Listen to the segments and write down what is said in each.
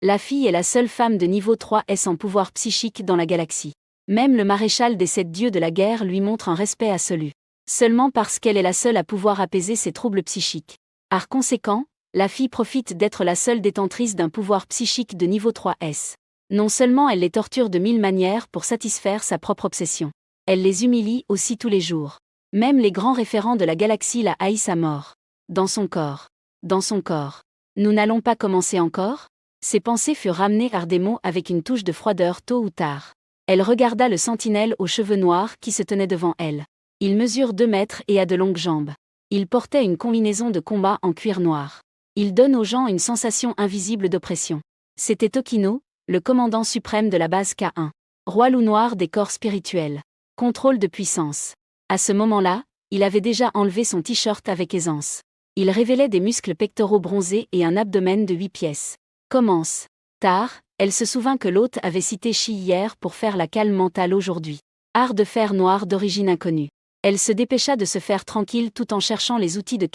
La fille est la seule femme de niveau 3S en pouvoir psychique dans la galaxie. Même le maréchal des 7 dieux de la guerre lui montre un respect absolu. Seulement parce qu'elle est la seule à pouvoir apaiser ses troubles psychiques. Par conséquent, la fille profite d'être la seule détentrice d'un pouvoir psychique de niveau 3S. Non seulement elle les torture de 1000 manières pour satisfaire sa propre obsession. Elle les humilie aussi tous les jours. Même les grands référents de la galaxie la haïssent à mort. Dans son corps. Dans son corps. Nous n'allons pas commencer encore ? Ses pensées furent ramenées par des mots avec une touche de froideur tôt ou tard. Elle regarda le sentinelle aux cheveux noirs qui se tenait devant elle. Il mesure 2 mètres et a de longues jambes. Il portait une combinaison de combat en cuir noir. Il donne aux gens une sensation invisible d'oppression. C'était Tokino, le commandant suprême de la base K1. Roi loup noir des corps spirituels. Contrôle de puissance. À ce moment-là, il avait déjà enlevé son t-shirt avec aisance. Il révélait des muscles pectoraux bronzés et un abdomen de 8 pièces. Commence. Tard, elle se souvint que l'hôte avait cité Chi hier pour faire la calme mentale aujourd'hui. Art de fer noir d'origine inconnue. Elle se dépêcha de se faire tranquille tout en cherchant les outils de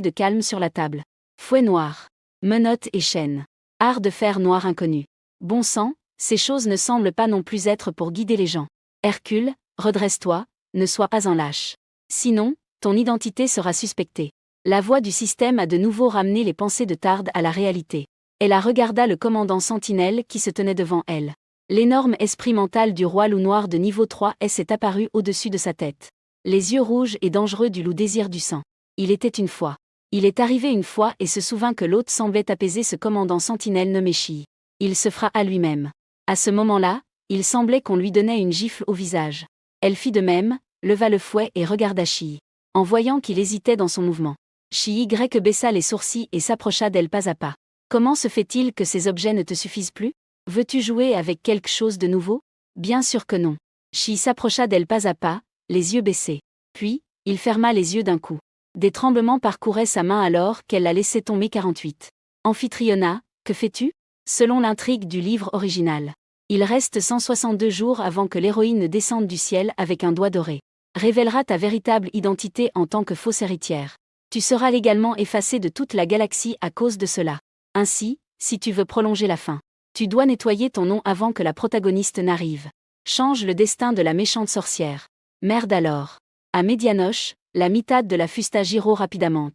calme sur la table. Fouet noir. Menottes et chaînes. Art de fer noir inconnu. Bon sang, ces choses ne semblent pas non plus être pour guider les gens. Hercule, redresse-toi, ne sois pas un lâche. Sinon, ton identité sera suspectée. La voix du système a de nouveau ramené les pensées de Tard à la réalité. Elle regarda le commandant sentinelle qui se tenait devant elle. L'énorme esprit mental du roi loup noir de niveau 3S est apparu au-dessus de sa tête. Les yeux rouges et dangereux du loup désir du sang. Il était une fois. Il est arrivé une fois et se souvint que l'hôte semblait apaiser ce commandant sentinelle nommé Chi. Il se fera à lui-même. À ce moment-là, il semblait qu'on lui donnait une gifle au visage. Elle fit de même, leva le fouet et regarda Chi. En voyant qu'il hésitait dans son mouvement. Chi baissa les sourcils et s'approcha d'elle pas à pas. Comment se fait-il que ces objets ne te suffisent plus ? Veux-tu jouer avec quelque chose de nouveau ? Bien sûr que non. Chi s'approcha d'elle pas à pas, les yeux baissés. Puis, il ferma les yeux d'un coup. Des tremblements parcouraient sa main alors qu'elle la laissait tomber 48. Amphitryon, que fais-tu ? Selon l'intrigue du livre original. Il reste 162 jours avant que l'héroïne ne descende du ciel avec un doigt doré. Révélera ta véritable identité en tant que fausse héritière. Tu seras légalement effacé de toute la galaxie à cause de cela. Ainsi, si tu veux prolonger la fin, tu dois nettoyer ton nom avant que la protagoniste n'arrive. Change le destin de la méchante sorcière. Merde alors. À Médianoche, la mitade de la fusta giro rapidement.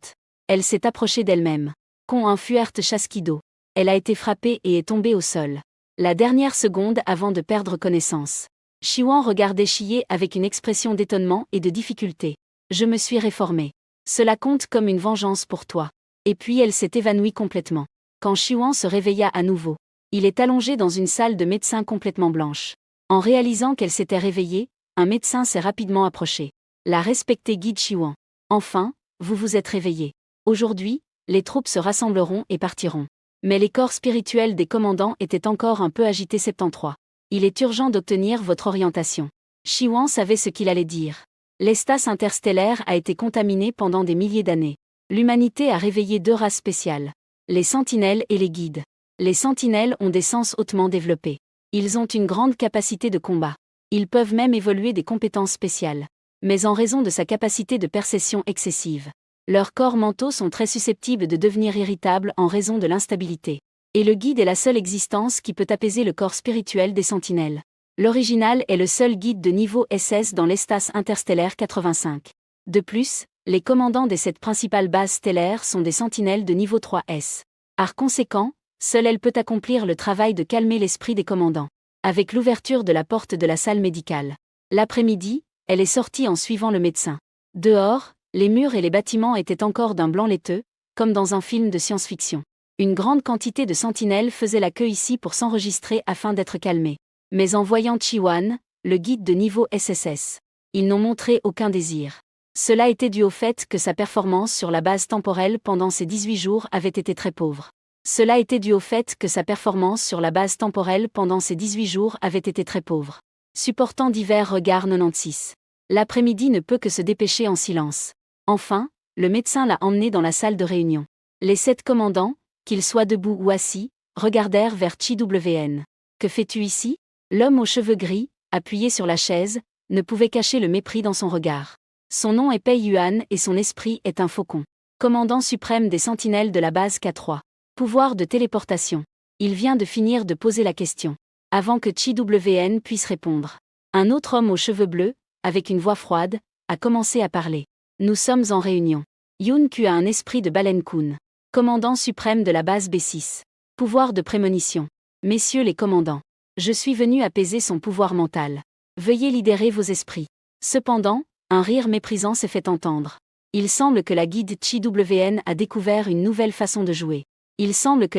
Elle s'est approchée d'elle-même. Con un fuerte chasquido. Elle a été frappée et est tombée au sol. La dernière seconde avant de perdre connaissance. Chiwan regardait Chier avec une expression d'étonnement et de difficulté. Je me suis réformée. Cela compte comme une vengeance pour toi. Et puis elle s'est évanouie complètement. Quand Chiwan se réveilla à nouveau. Il est allongé dans une salle de médecin complètement blanche. En réalisant qu'elle s'était réveillée, un médecin s'est rapidement approché. La respectée guide Chiwan. Enfin, vous vous êtes réveillé. Aujourd'hui, les troupes se rassembleront et partiront. Mais les corps spirituels des commandants étaient encore un peu agités 73. Il est urgent d'obtenir votre orientation. Chiwan savait ce qu'il allait dire. L'espace interstellaire a été contaminé pendant des milliers d'années. L'humanité a réveillé 2 races spéciales. Les sentinelles et les guides. Les sentinelles ont des sens hautement développés. Ils ont une grande capacité de combat. Ils peuvent même évoluer des compétences spéciales. Mais en raison de sa capacité de perception excessive, leurs corps mentaux sont très susceptibles de devenir irritables en raison de l'instabilité. Et le guide est la seule existence qui peut apaiser le corps spirituel des sentinelles. L'original est le seul guide de niveau SS dans l'espace interstellaire 85. De plus, les commandants des 7 principales bases stellaires sont des sentinelles de niveau 3S. Par conséquent, seule elle peut accomplir le travail de calmer l'esprit des commandants. Avec l'ouverture de la porte de la salle médicale. L'après-midi, elle est sortie en suivant le médecin. Dehors, les murs et les bâtiments étaient encore d'un blanc laiteux, comme dans un film de science-fiction. Une grande quantité de sentinelles faisait la queue ici pour s'enregistrer afin d'être calmés. Mais en voyant Chiwan, le guide de niveau SSS, ils n'ont montré aucun désir. Cela était dû au fait que sa performance sur la base temporelle pendant ces 18 jours avait été très pauvre. Supportant divers regards 96. L'après-midi ne peut que se dépêcher en silence. Enfin, le médecin l'a emmené dans la salle de réunion. Les 7 commandants, qu'ils soient debout ou assis, regardèrent vers Chi-WN. Que fais-tu ici ? L'homme aux cheveux gris, appuyé sur la chaise, ne pouvait cacher le mépris dans son regard. Son nom est Pei Yuan et son esprit est un faucon. Commandant suprême des sentinelles de la base K3. Pouvoir de téléportation. Il vient de finir de poser la question. Avant que Chi-WN puisse répondre. Un autre homme aux cheveux bleus, avec une voix froide, a commencé à parler. Nous sommes en réunion. Yun-Ku a un esprit de baleine-kun. Commandant suprême de la base B6. Pouvoir de prémonition. Messieurs les commandants. Je suis venu apaiser son pouvoir mental. Veuillez libérer vos esprits. Cependant, un rire méprisant s'est fait entendre. Il semble que la guide Chi-WN a découvert une nouvelle façon de jouer. Chi-WN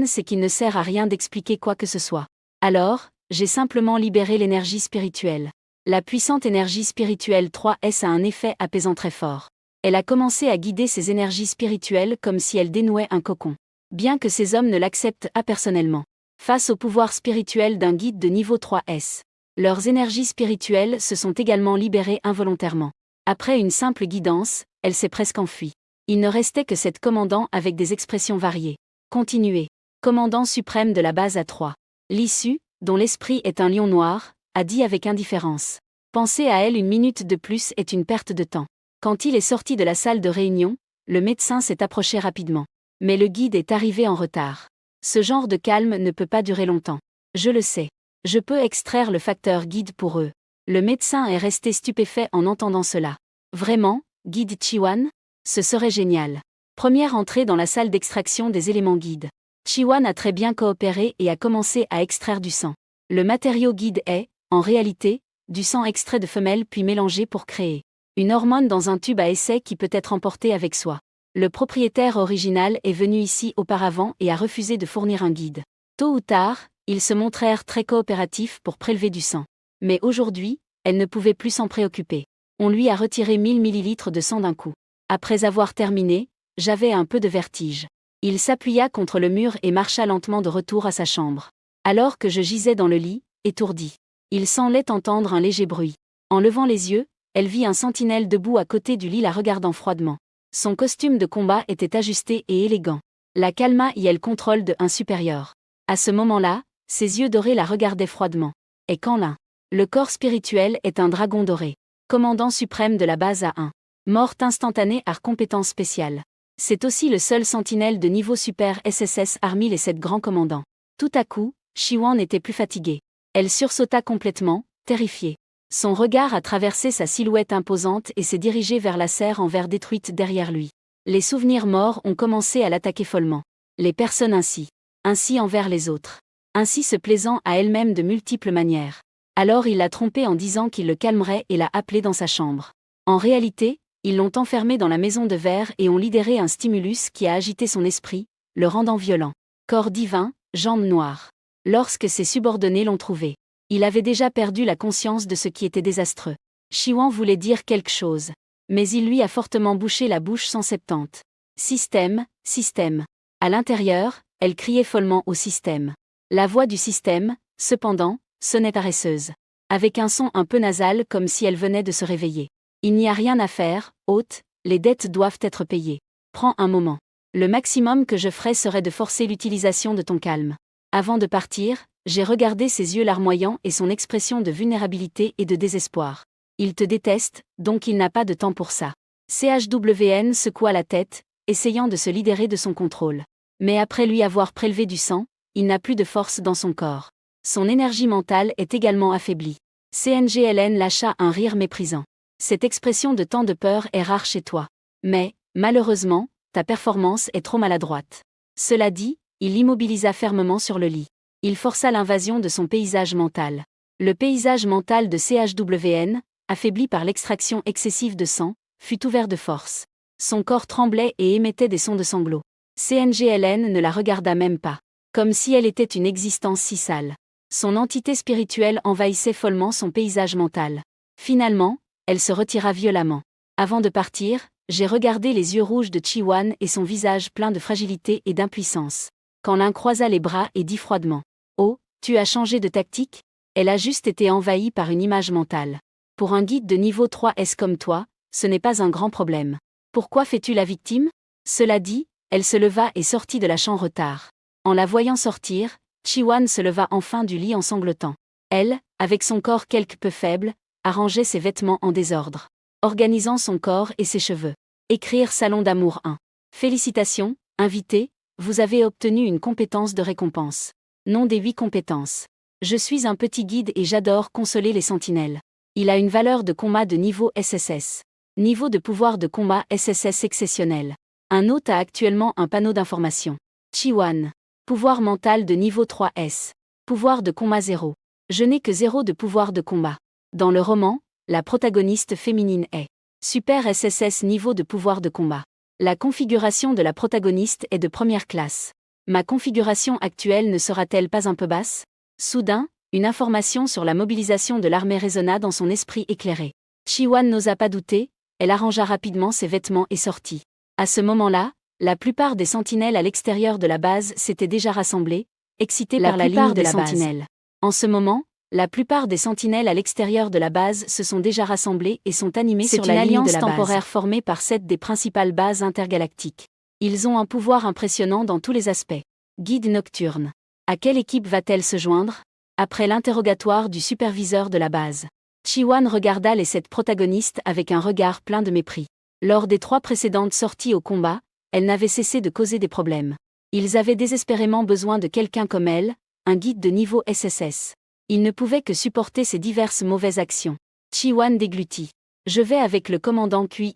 c'est qu'il ne sert à rien d'expliquer quoi que ce soit. Alors, j'ai simplement libéré l'énergie spirituelle. La puissante énergie spirituelle 3S a un effet apaisant très fort. Elle a commencé à guider ses énergies spirituelles comme si elle dénouait un cocon. Bien que ces hommes ne l'acceptent pas personnellement. Face au pouvoir spirituel d'un guide de niveau 3S, leurs énergies spirituelles se sont également libérées involontairement. Après une simple guidance, elle s'est presque enfuie. Il ne restait que 7 commandants avec des expressions variées. Continuez. Commandant suprême de la base A3. L'issue, dont l'esprit est un lion noir, a dit avec indifférence. Penser à elle une minute de plus est une perte de temps. Quand il est sorti de la salle de réunion, le médecin s'est approché rapidement. Mais le guide est arrivé en retard. Ce genre de calme ne peut pas durer longtemps. Je le sais. Je peux extraire le facteur guide pour eux. Le médecin est resté stupéfait en entendant cela. Vraiment, guide Chi-Wan ? Ce serait génial. Première entrée dans la salle d'extraction des éléments guides. Chi-Wan a très bien coopéré et a commencé à extraire du sang. Le matériau guide est, en réalité, du sang extrait de femelles puis mélangé pour créer une hormone dans un tube à essai qui peut être emporté avec soi. Le propriétaire original est venu ici auparavant et a refusé de fournir un guide. Tôt ou tard, ils se montrèrent très coopératifs pour prélever du sang. Mais aujourd'hui, elle ne pouvait plus s'en préoccuper. On lui a retiré 1000 millilitres de sang d'un coup. Après avoir terminé, j'avais un peu de vertige. Il s'appuya contre le mur et marcha lentement de retour à sa chambre. Alors que je gisais dans le lit, étourdi. Il semblait entendre un léger bruit. En levant les yeux, elle vit un sentinelle debout à côté du lit la regardant froidement. Son costume de combat était ajusté et élégant. La calma et elle contrôle de un supérieur. À ce moment-là, ses yeux dorés la regardaient froidement. Et quand l'un, le corps spirituel est un dragon doré. Commandant suprême de la base A1. Morte instantanée à compétence spéciale. C'est aussi le seul sentinelle de niveau super SSS parmi les 7 grands commandants. Tout à coup, Chi-Wan n'était plus fatiguée. Elle sursauta complètement, terrifiée. Son regard a traversé sa silhouette imposante et s'est dirigé vers la serre en verre détruite derrière lui. Les souvenirs morts ont commencé à l'attaquer follement. Les personnes ainsi envers les autres. Ainsi se plaisant à elle-même de multiples manières. Alors il l'a trompée en disant qu'il le calmerait et l'a appelée dans sa chambre. En réalité, ils l'ont enfermé dans la maison de verre et ont libéré un stimulus qui a agité son esprit, le rendant violent. Corps divin, jambes noires. Lorsque ses subordonnés l'ont trouvé, il avait déjà perdu la conscience de ce qui était désastreux. Chi-Wan voulait dire quelque chose, mais il lui a fortement bouché la bouche 170. Système, système. À l'intérieur, elle criait follement au système. La voix du système, cependant, sonnait paresseuse. Avec un son un peu nasal comme si elle venait de se réveiller. Il n'y a rien à faire, hôte, les dettes doivent être payées. Prends un moment. Le maximum que je ferais serait de forcer l'utilisation de ton calme. Avant de partir, j'ai regardé ses yeux larmoyants et son expression de vulnérabilité et de désespoir. Il te déteste, donc il n'a pas de temps pour ça. CHWN secoua la tête, essayant de se libérer de son contrôle. Mais après lui avoir prélevé du sang, il n'a plus de force dans son corps. Son énergie mentale est également affaiblie. CNGLN lâcha un rire méprisant. Cette expression de tant de peur est rare chez toi. Mais, malheureusement, ta performance est trop maladroite. Cela dit, il l'immobilisa fermement sur le lit. Il força l'invasion de son paysage mental. Le paysage mental de CHWN, affaibli par l'extraction excessive de sang, fut ouvert de force. Son corps tremblait et émettait des sons de sanglots. CNGLN ne la regarda même pas. Comme si elle était une existence si sale. Son entité spirituelle envahissait follement son paysage mental. Finalement, elle se retira violemment. Avant de partir, j'ai regardé les yeux rouges de Chi-Wan et son visage plein de fragilité et d'impuissance. Quand l'un croisa les bras et dit froidement « Oh, tu as changé de tactique ?» Elle a juste été envahie par une image mentale. Pour un guide de niveau 3S comme toi, ce n'est pas un grand problème. Pourquoi fais-tu la victime ? Cela dit, elle se leva et sortit de la chambre tard. En la voyant sortir, Chi-Wan se leva enfin du lit en sanglotant. Elle, avec son corps quelque peu faible, arrangeait ses vêtements en désordre, organisant son corps et ses cheveux. Écrire Salon d'amour 1. Félicitations, invité, vous avez obtenu une compétence de récompense. Nom des 8 compétences. Je suis un petit guide et j'adore consoler les sentinelles. Il a une valeur de combat de niveau SSS. Niveau de pouvoir de combat SSS exceptionnel. Un hôte a actuellement un panneau d'information. Chi-Wan. Pouvoir mental de niveau 3S. Pouvoir de combat 0. Je n'ai que 0 de pouvoir de combat. Dans le roman, la protagoniste féminine est Super SSS niveau de pouvoir de combat. La configuration de la protagoniste est de première classe. Ma configuration actuelle ne sera-t-elle pas un peu basse? Soudain, une information sur la mobilisation de l'armée résonna dans son esprit éclairé. Chi-Wan n'osa pas douter, elle arrangea rapidement ses vêtements et sortit. À ce moment-là, la plupart des sentinelles à l'extérieur de la base s'étaient déjà rassemblées, excitées par la ligne de la sentinelle. En ce moment, la plupart des sentinelles à l'extérieur de la base se sont déjà rassemblées et sont animées sur la ligne de la base. C'est une alliance temporaire formée par 7 des principales bases intergalactiques. Ils ont un pouvoir impressionnant dans tous les aspects. Guide nocturne. À quelle équipe va-t-elle se joindre? Après l'interrogatoire du superviseur de la base, Chi-Wan regarda les 7 protagonistes avec un regard plein de mépris. Lors des 3 précédentes sorties au combat, elle n'avait cessé de causer des problèmes. Ils avaient désespérément besoin de quelqu'un comme elle, un guide de niveau SSS. Ils ne pouvaient que supporter ces diverses mauvaises actions. Chi-Wan déglutit. Je vais avec le commandant QYE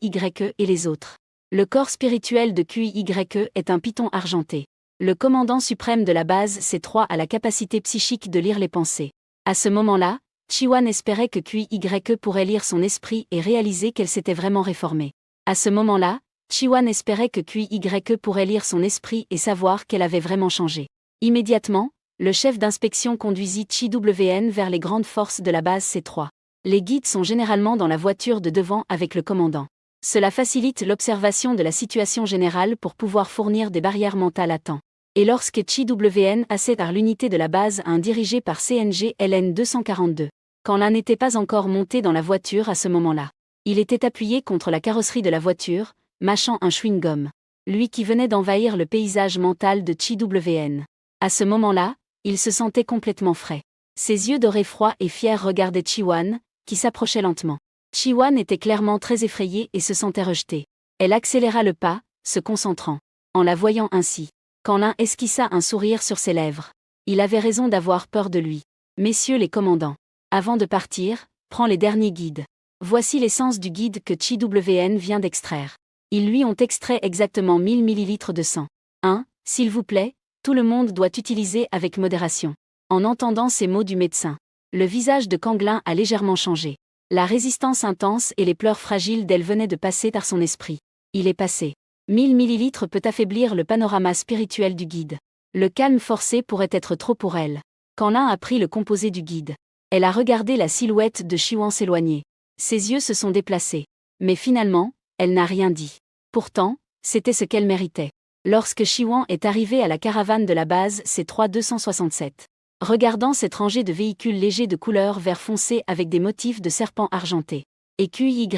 et les autres. Le corps spirituel de QYE est un python argenté. Le commandant suprême de la base C3 a la capacité psychique de lire les pensées. À ce moment-là, Chi-Wan espérait que QYE pourrait lire son esprit et réaliser qu'elle s'était vraiment réformée. À ce moment-là, Chi-Wan espérait que QYE pourrait lire son esprit et savoir qu'elle avait vraiment changé. Immédiatement, le chef d'inspection conduisit Chi-WN vers les grandes forces de la base C3. Les guides sont généralement dans la voiture de devant avec le commandant. Cela facilite l'observation de la situation générale pour pouvoir fournir des barrières mentales à temps. Et lorsque Chi-WN accède à l'unité de la base un dirigé par CNG LN 242, quand l'un n'était pas encore monté dans la voiture à ce moment-là, il était appuyé contre la carrosserie de la voiture, mâchant un chewing-gum. Lui qui venait d'envahir le paysage mental de Chi-WN. À ce moment-là, il se sentait complètement frais. Ses yeux dorés froids et fiers regardaient Chi-Wan, qui s'approchait lentement. Chi-Wan était clairement très effrayée et se sentait rejetée. Elle accéléra le pas, se concentrant. En la voyant ainsi, quand l'un esquissa un sourire sur ses lèvres. Il avait raison d'avoir peur de lui. Messieurs les commandants. Avant de partir, prends les derniers guides. Voici l'essence du guide que Chi-WN vient d'extraire. Ils lui ont extrait exactement 1000 ml de sang. 1. S'il vous plaît, tout le monde doit utiliser avec modération. En entendant ces mots du médecin, le visage de Kanglin a légèrement changé. La résistance intense et les pleurs fragiles d'elle venaient de passer par son esprit. Il est passé. 1000 ml peut affaiblir le panorama spirituel du guide. Le calme forcé pourrait être trop pour elle. Kanglin a pris le composé du guide. Elle a regardé la silhouette de Chi-Wan s'éloigner. Ses yeux se sont déplacés. Mais finalement, elle n'a rien dit. Pourtant, c'était ce qu'elle méritait. Lorsque Chi-Wan est arrivé à la caravane de la base C3 267. Regardant cette rangée de véhicules légers de couleur vert foncé avec des motifs de serpents argentés. Et QYE,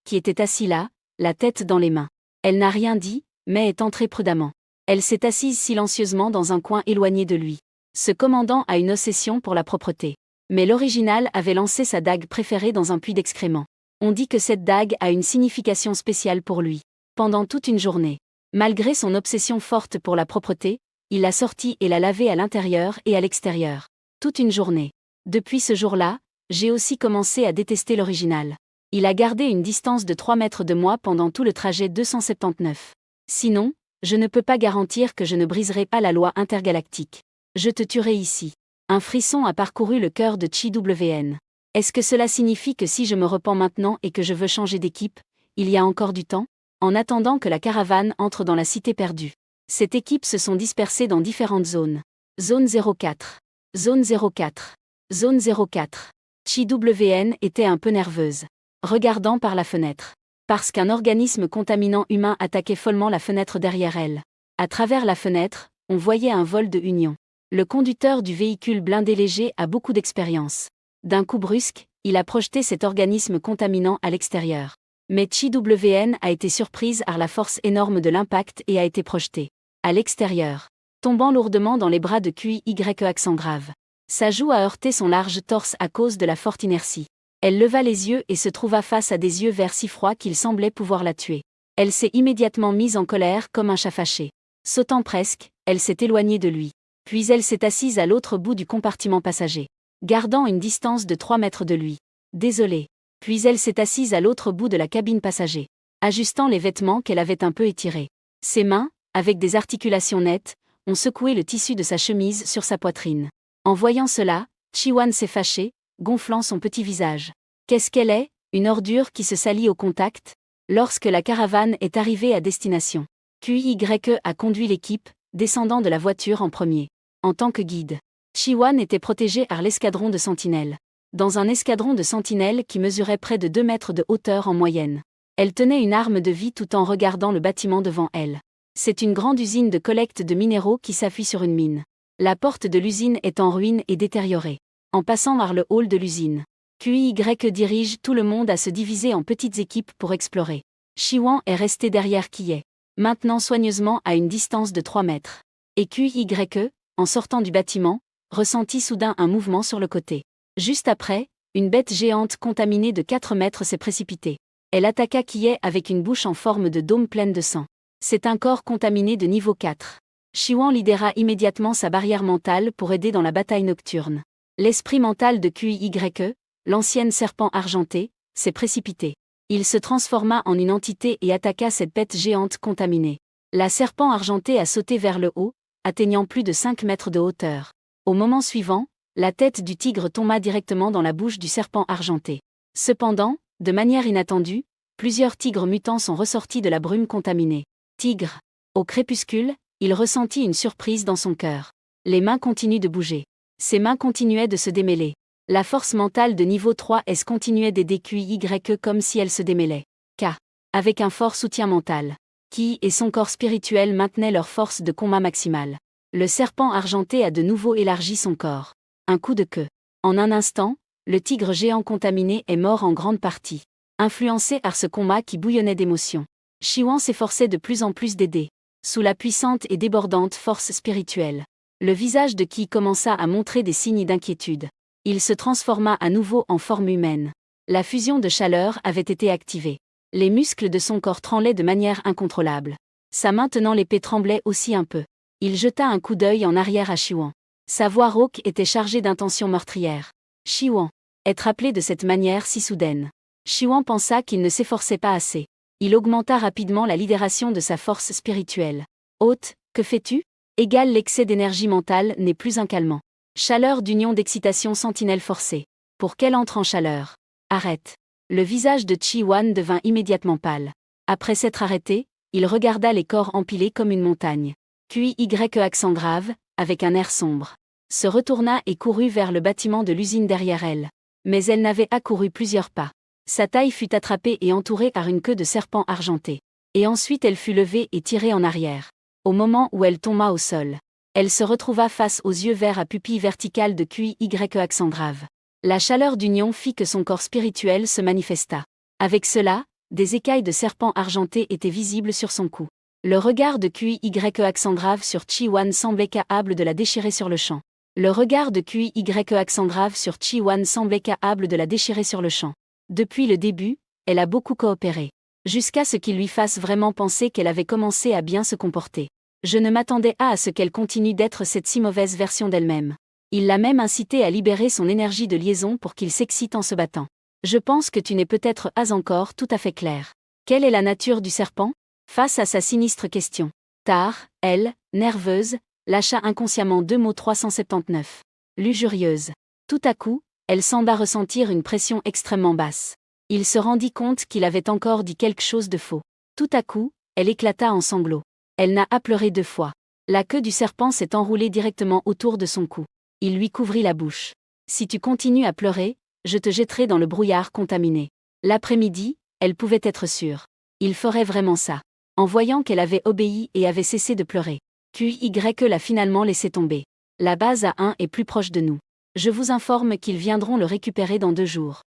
qui était assis là, la tête dans les mains. Elle n'a rien dit, mais est entrée prudemment. Elle s'est assise silencieusement dans un coin éloigné de lui. Ce commandant a une obsession pour la propreté. Mais l'original avait lancé sa dague préférée dans un puits d'excréments. On dit que cette dague a une signification spéciale pour lui. Pendant toute une journée. Malgré son obsession forte pour la propreté, il l'a sortie et l'a lavée à l'intérieur et à l'extérieur. Toute une journée. Depuis ce jour-là, j'ai aussi commencé à détester l'original. Il a gardé une distance de 3 mètres de moi pendant tout le trajet 279. Sinon, je ne peux pas garantir que je ne briserai pas la loi intergalactique. Je te tuerai ici. Un frisson a parcouru le cœur de Chi-WN. Est-ce que cela signifie que si je me repens maintenant et que je veux changer d'équipe, il y a encore du temps? En attendant que la caravane entre dans la cité perdue. Cette équipe se sont dispersées dans différentes zones. Zone 04. Zone 04. Zone 04. Chi-WN était un peu nerveuse. Regardant par la fenêtre. Parce qu'un organisme contaminant humain attaquait follement la fenêtre derrière elle. À travers la fenêtre, on voyait un vol de Union. Le conducteur du véhicule blindé léger a beaucoup d'expérience. D'un coup brusque, il a projeté cet organisme contaminant à l'extérieur. Mais Chi-WN a été surprise par la force énorme de l'impact et a été projetée à l'extérieur, tombant lourdement dans les bras de QYE accent grave. Sa joue a heurté son large torse à cause de la forte inertie. Elle leva les yeux et se trouva face à des yeux verts si froids qu'ils semblaient pouvoir la tuer. Elle s'est immédiatement mise en colère comme un chat fâché. Sautant presque, elle s'est éloignée de lui. Puis elle s'est assise à l'autre bout du compartiment passager, gardant une distance de 3 mètres de lui. Désolée. Puis elle s'est assise à l'autre bout de la cabine passager, ajustant les vêtements qu'elle avait un peu étirés. Ses mains, avec des articulations nettes, ont secoué le tissu de sa chemise sur sa poitrine. En voyant cela, Chi-Wan s'est fâché, gonflant son petit visage. Qu'est-ce qu'elle est, une ordure qui se salit au contact? Lorsque la caravane est arrivée à destination, QYE a conduit l'équipe, descendant de la voiture en premier. En tant que guide, Chi-Wan était protégé par l'escadron de sentinelles. Dans un escadron de sentinelles qui mesurait près de 2 mètres de hauteur en moyenne. Elle tenait une arme de vie tout en regardant le bâtiment devant elle. C'est une grande usine de collecte de minéraux qui s'appuie sur une mine. La porte de l'usine est en ruine et détériorée. En passant par le hall de l'usine, QYE dirige tout le monde à se diviser en petites équipes pour explorer. Chi-Wan est resté derrière Kie, maintenant soigneusement à une distance de 3 mètres. Et QYE, en sortant du bâtiment, ressentit soudain un mouvement sur le côté. Juste après, une bête géante contaminée de 4 mètres s'est précipitée. Elle attaqua Kie avec une bouche en forme de dôme pleine de sang. C'est un corps contaminé de niveau 4. Chi-Wan lidéra immédiatement sa barrière mentale pour aider dans la bataille nocturne. L'esprit mental de QYE, l'ancienne serpent argenté, s'est précipité. Il se transforma en une entité et attaqua cette bête géante contaminée. La serpent argenté a sauté vers le haut, atteignant plus de 5 mètres de hauteur. Au moment suivant, la tête du tigre tomba directement dans la bouche du serpent argenté. Cependant, de manière inattendue, plusieurs tigres mutants sont ressortis de la brume contaminée. Tigre. Au crépuscule, il ressentit une surprise dans son cœur. Les mains continuent de bouger. Ses mains continuaient de se démêler. La force mentale de niveau 3S continuait d'aider QYE comme si elle se démêlait. K. Avec un fort soutien mental. Ki et son corps spirituel maintenaient leur force de combat maximale. Le serpent argenté a de nouveau élargi son corps. Un coup de queue. En un instant, le tigre géant contaminé est mort en grande partie. Influencé par ce combat qui bouillonnait d'émotions, Chi-Wan s'efforçait de plus en plus d'aider. Sous la puissante et débordante force spirituelle, le visage de Ki commença à montrer des signes d'inquiétude. Il se transforma à nouveau en forme humaine. La fusion de chaleur avait été activée. Les muscles de son corps tremblaient de manière incontrôlable. Sa main tenant l'épée tremblait aussi un peu. Il jeta un coup d'œil en arrière à Chi-Wan. Sa voix rauque était chargée d'intentions meurtrières. Chi-Wan. Être appelé de cette manière si soudaine. Chi-Wan pensa qu'il ne s'efforçait pas assez. Il augmenta rapidement la lidération de sa force spirituelle. Hôte, que fais-tu? Égale l'excès d'énergie mentale n'est plus un calmant. Chaleur d'union d'excitation sentinelle forcée. Pour qu'elle entre en chaleur. Arrête. Le visage de Chi-Wan devint immédiatement pâle. Après s'être arrêté, il regarda les corps empilés comme une montagne. QYE accent grave, avec un air sombre, se retourna et courut vers le bâtiment de l'usine derrière elle. Mais elle n'avait accouru plusieurs pas. Sa taille fut attrapée et entourée par une queue de serpent argenté. Et ensuite elle fut levée et tirée en arrière. Au moment où elle tomba au sol, elle se retrouva face aux yeux verts à pupilles verticales de QYE accent grave. La chaleur d'union fit que son corps spirituel se manifesta. Avec cela, des écailles de serpent argenté étaient visibles sur son cou. Le regard de QYE accent grave sur Chi-Wan semblait capable de la déchirer sur le champ. Le regard de QYE accent grave sur Chi-Wan semblait capable de la déchirer sur le champ. Depuis le début, elle a beaucoup coopéré. Jusqu'à ce qu'il lui fasse vraiment penser qu'elle avait commencé à bien se comporter. Je ne m'attendais pas à ce qu'elle continue d'être cette si mauvaise version d'elle-même. Il l'a même incité à libérer son énergie de liaison pour qu'il s'excite en se battant. Je pense que tu n'es peut-être pas encore tout à fait clair. Quelle est la nature du serpent? Face à sa sinistre question, Tar, elle, nerveuse, lâcha inconsciemment 2 mots 379. Luxurieuse. Tout à coup, elle sembla ressentir une pression extrêmement basse. Il se rendit compte qu'il avait encore dit quelque chose de faux. Tout à coup, elle éclata en sanglots. Elle n'a pas pleuré 2 fois. La queue du serpent s'est enroulée directement autour de son cou. Il lui couvrit la bouche. Si tu continues à pleurer, je te jetterai dans le brouillard contaminé. L'après-midi, elle pouvait être sûre. Il ferait vraiment ça. En voyant qu'elle avait obéi et avait cessé de pleurer, QYE l'a finalement laissé tomber. La base A1 est plus proche de nous. Je vous informe qu'ils viendront le récupérer dans 2 jours.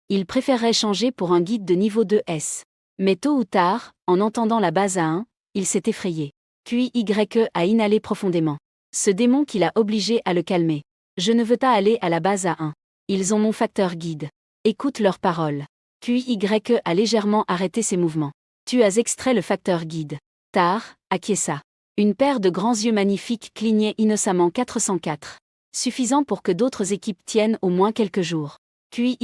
Il préférerait changer pour un guide de niveau 2S. Mais tôt ou tard, en entendant la base A1, il s'est effrayé. QYE a inhalé profondément. Ce démon qui l'a obligé à le calmer. Je ne veux pas aller à la base A1. Ils ont mon facteur guide. Écoute leurs paroles. QYE a légèrement arrêté ses mouvements. Tu as extrait le facteur guide. Tar, acquiesça. Une paire de grands yeux magnifiques clignait innocemment 404. Suffisant pour que d'autres équipes tiennent au moins quelques jours. QYE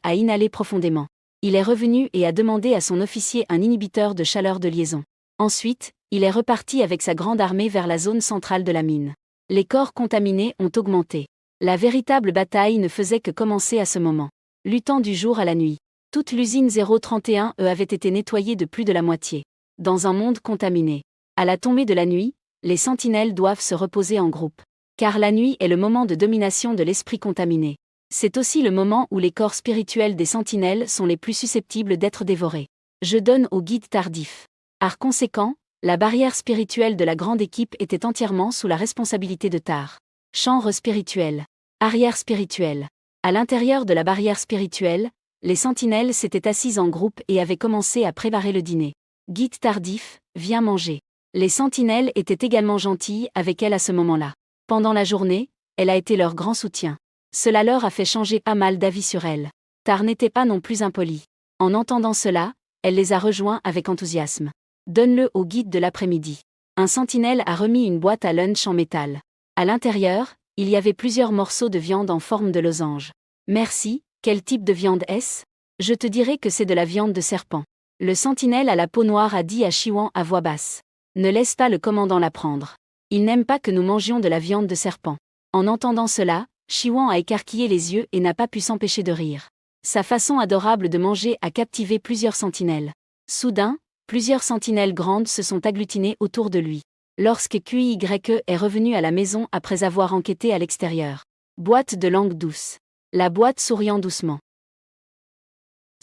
a inhalé profondément. Il est revenu et a demandé à son officier un inhibiteur de chaleur de liaison. Ensuite, il est reparti avec sa grande armée vers la zone centrale de la mine. Les corps contaminés ont augmenté. La véritable bataille ne faisait que commencer à ce moment. Luttant du jour à la nuit. Toute l'usine 031E avait été nettoyée de plus de la moitié. Dans un monde contaminé. À la tombée de la nuit, les sentinelles doivent se reposer en groupe. Car la nuit est le moment de domination de l'esprit contaminé. C'est aussi le moment où les corps spirituels des sentinelles sont les plus susceptibles d'être dévorés. Je donne au guide tardif. Par conséquent, la barrière spirituelle de la grande équipe était entièrement sous la responsabilité de Tar. Chambre spirituelle. Arrière spirituelle. À l'intérieur de la barrière spirituelle, les sentinelles s'étaient assises en groupe et avaient commencé à préparer le dîner. Guide tardif, viens manger. Les sentinelles étaient également gentilles avec elle à ce moment-là. Pendant la journée, elle a été leur grand soutien. Cela leur a fait changer pas mal d'avis sur elle. Tar n'était pas non plus impoli. En entendant cela, elle les a rejoints avec enthousiasme. Donne-le au guide de l'après-midi. Un sentinelle a remis une boîte à lunch en métal. À l'intérieur, il y avait plusieurs morceaux de viande en forme de losange. Merci, quel type de viande est-ce ? Je te dirai que c'est de la viande de serpent. Le sentinelle à la peau noire a dit à Chiwan à voix basse. Ne laisse pas le commandant la prendre. Il n'aime pas que nous mangions de la viande de serpent. En entendant cela, Chiwan a écarquillé les yeux et n'a pas pu s'empêcher de rire. Sa façon adorable de manger a captivé plusieurs sentinelles. Soudain, plusieurs sentinelles grandes se sont agglutinées autour de lui. Lorsque QYE est revenu à la maison après avoir enquêté à l'extérieur. Boîte de langue douce. La boîte souriant doucement.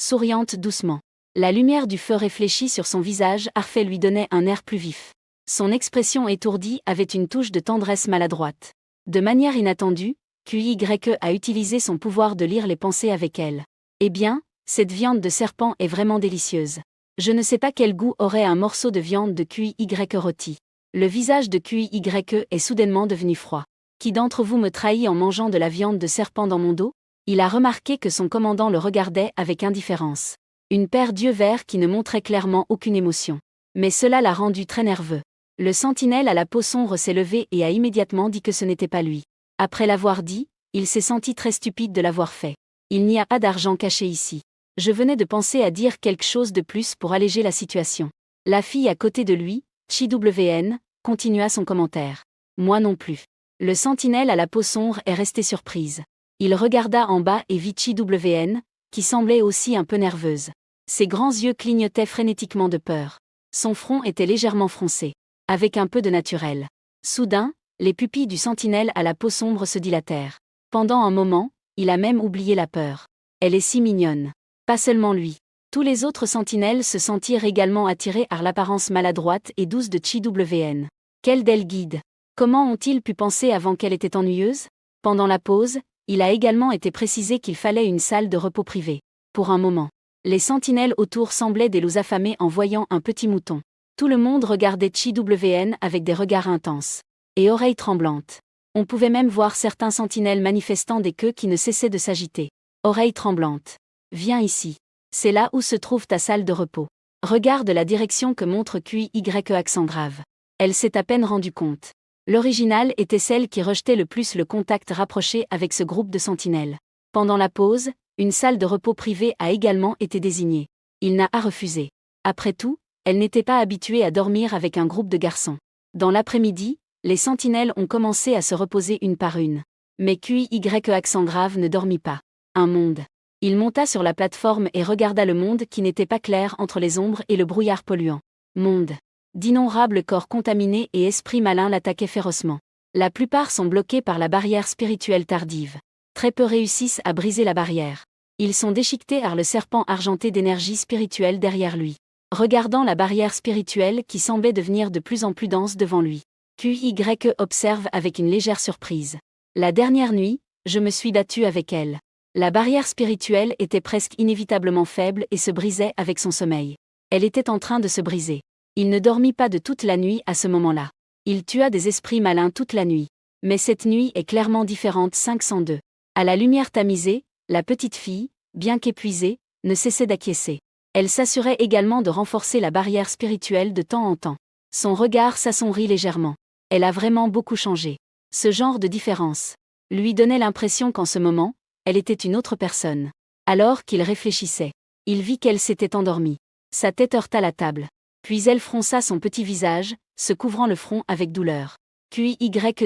Souriante doucement. La lumière du feu réfléchie sur son visage Arfait lui donnait un air plus vif. Son expression étourdie avait une touche de tendresse maladroite. De manière inattendue, QYE a utilisé son pouvoir de lire les pensées avec elle. Eh bien, cette viande de serpent est vraiment délicieuse. Je ne sais pas quel goût aurait un morceau de viande de QYE rôti. Le visage de QYE est soudainement devenu froid. Qui d'entre vous me trahit en mangeant de la viande de serpent dans mon dos ? Il a remarqué que son commandant le regardait avec indifférence. Une paire d'yeux verts qui ne montraient clairement aucune émotion. Mais cela l'a rendu très nerveux. Le sentinelle à la peau sombre s'est levé et a immédiatement dit que ce n'était pas lui. Après l'avoir dit, il s'est senti très stupide de l'avoir fait. Il n'y a pas d'argent caché ici. Je venais de penser à dire quelque chose de plus pour alléger la situation. La fille à côté de lui, ChiWN, continua son commentaire. Moi non plus. Le sentinelle à la peau sombre est resté surprise. Il regarda en bas et vit ChiWN, qui semblait aussi un peu nerveuse. Ses grands yeux clignotaient frénétiquement de peur. Son front était légèrement froncé. Avec un peu de naturel. Soudain, les pupilles du sentinelle à la peau sombre se dilatèrent. Pendant un moment, il a même oublié la peur. Elle est si mignonne. Pas seulement lui. Tous les autres sentinelles se sentirent également attirés par l'apparence maladroite et douce de ChiWN. Quel d'elle guide. Comment ont-ils pu penser avant qu'elle était ennuyeuse ? Pendant la pause, il a également été précisé qu'il fallait une salle de repos privée. Pour un moment. Les sentinelles autour semblaient des loups affamés en voyant un petit mouton. Tout le monde regardait ChiWN avec des regards intenses. Et oreilles tremblantes. On pouvait même voir certains sentinelles manifestant des queues qui ne cessaient de s'agiter. Oreilles tremblantes. Viens ici. C'est là où se trouve ta salle de repos. Regarde la direction que montre QYE accent grave. Elle s'est à peine rendue compte. L'original était celle qui rejetait le plus le contact rapproché avec ce groupe de sentinelles. Pendant la pause, une salle de repos privée a également été désignée. Il n'a pas refusé. Après tout, elle n'était pas habituée à dormir avec un groupe de garçons. Dans l'après-midi, les sentinelles ont commencé à se reposer une par une. Mais QYE accent grave ne dormit pas. Un monde. Il monta sur la plateforme et regarda le monde qui n'était pas clair entre les ombres et le brouillard polluant. Monde. D'innombrables corps contaminés et esprits malins l'attaquaient férocement. La plupart sont bloqués par la barrière spirituelle tardive. Très peu réussissent à briser la barrière. Ils sont déchiquetés par le serpent argenté d'énergie spirituelle derrière lui. Regardant la barrière spirituelle qui semblait devenir de plus en plus dense devant lui. QYE observe avec une légère surprise. La dernière nuit, je me suis battu avec elle. La barrière spirituelle était presque inévitablement faible et se brisait avec son sommeil. Elle était en train de se briser. Il ne dormit pas de toute la nuit à ce moment-là. Il tua des esprits malins toute la nuit. Mais cette nuit est clairement différente 502. À la lumière tamisée, la petite fille, bien qu'épuisée, ne cessait d'acquiescer. Elle s'assurait également de renforcer la barrière spirituelle de temps en temps. Son regard s'assombrit légèrement. Elle a vraiment beaucoup changé. Ce genre de différence lui donnait l'impression qu'en ce moment, elle était une autre personne. Alors qu'il réfléchissait, il vit qu'elle s'était endormie. Sa tête heurta la table. Puis elle fronça son petit visage, se couvrant le front avec douleur. QY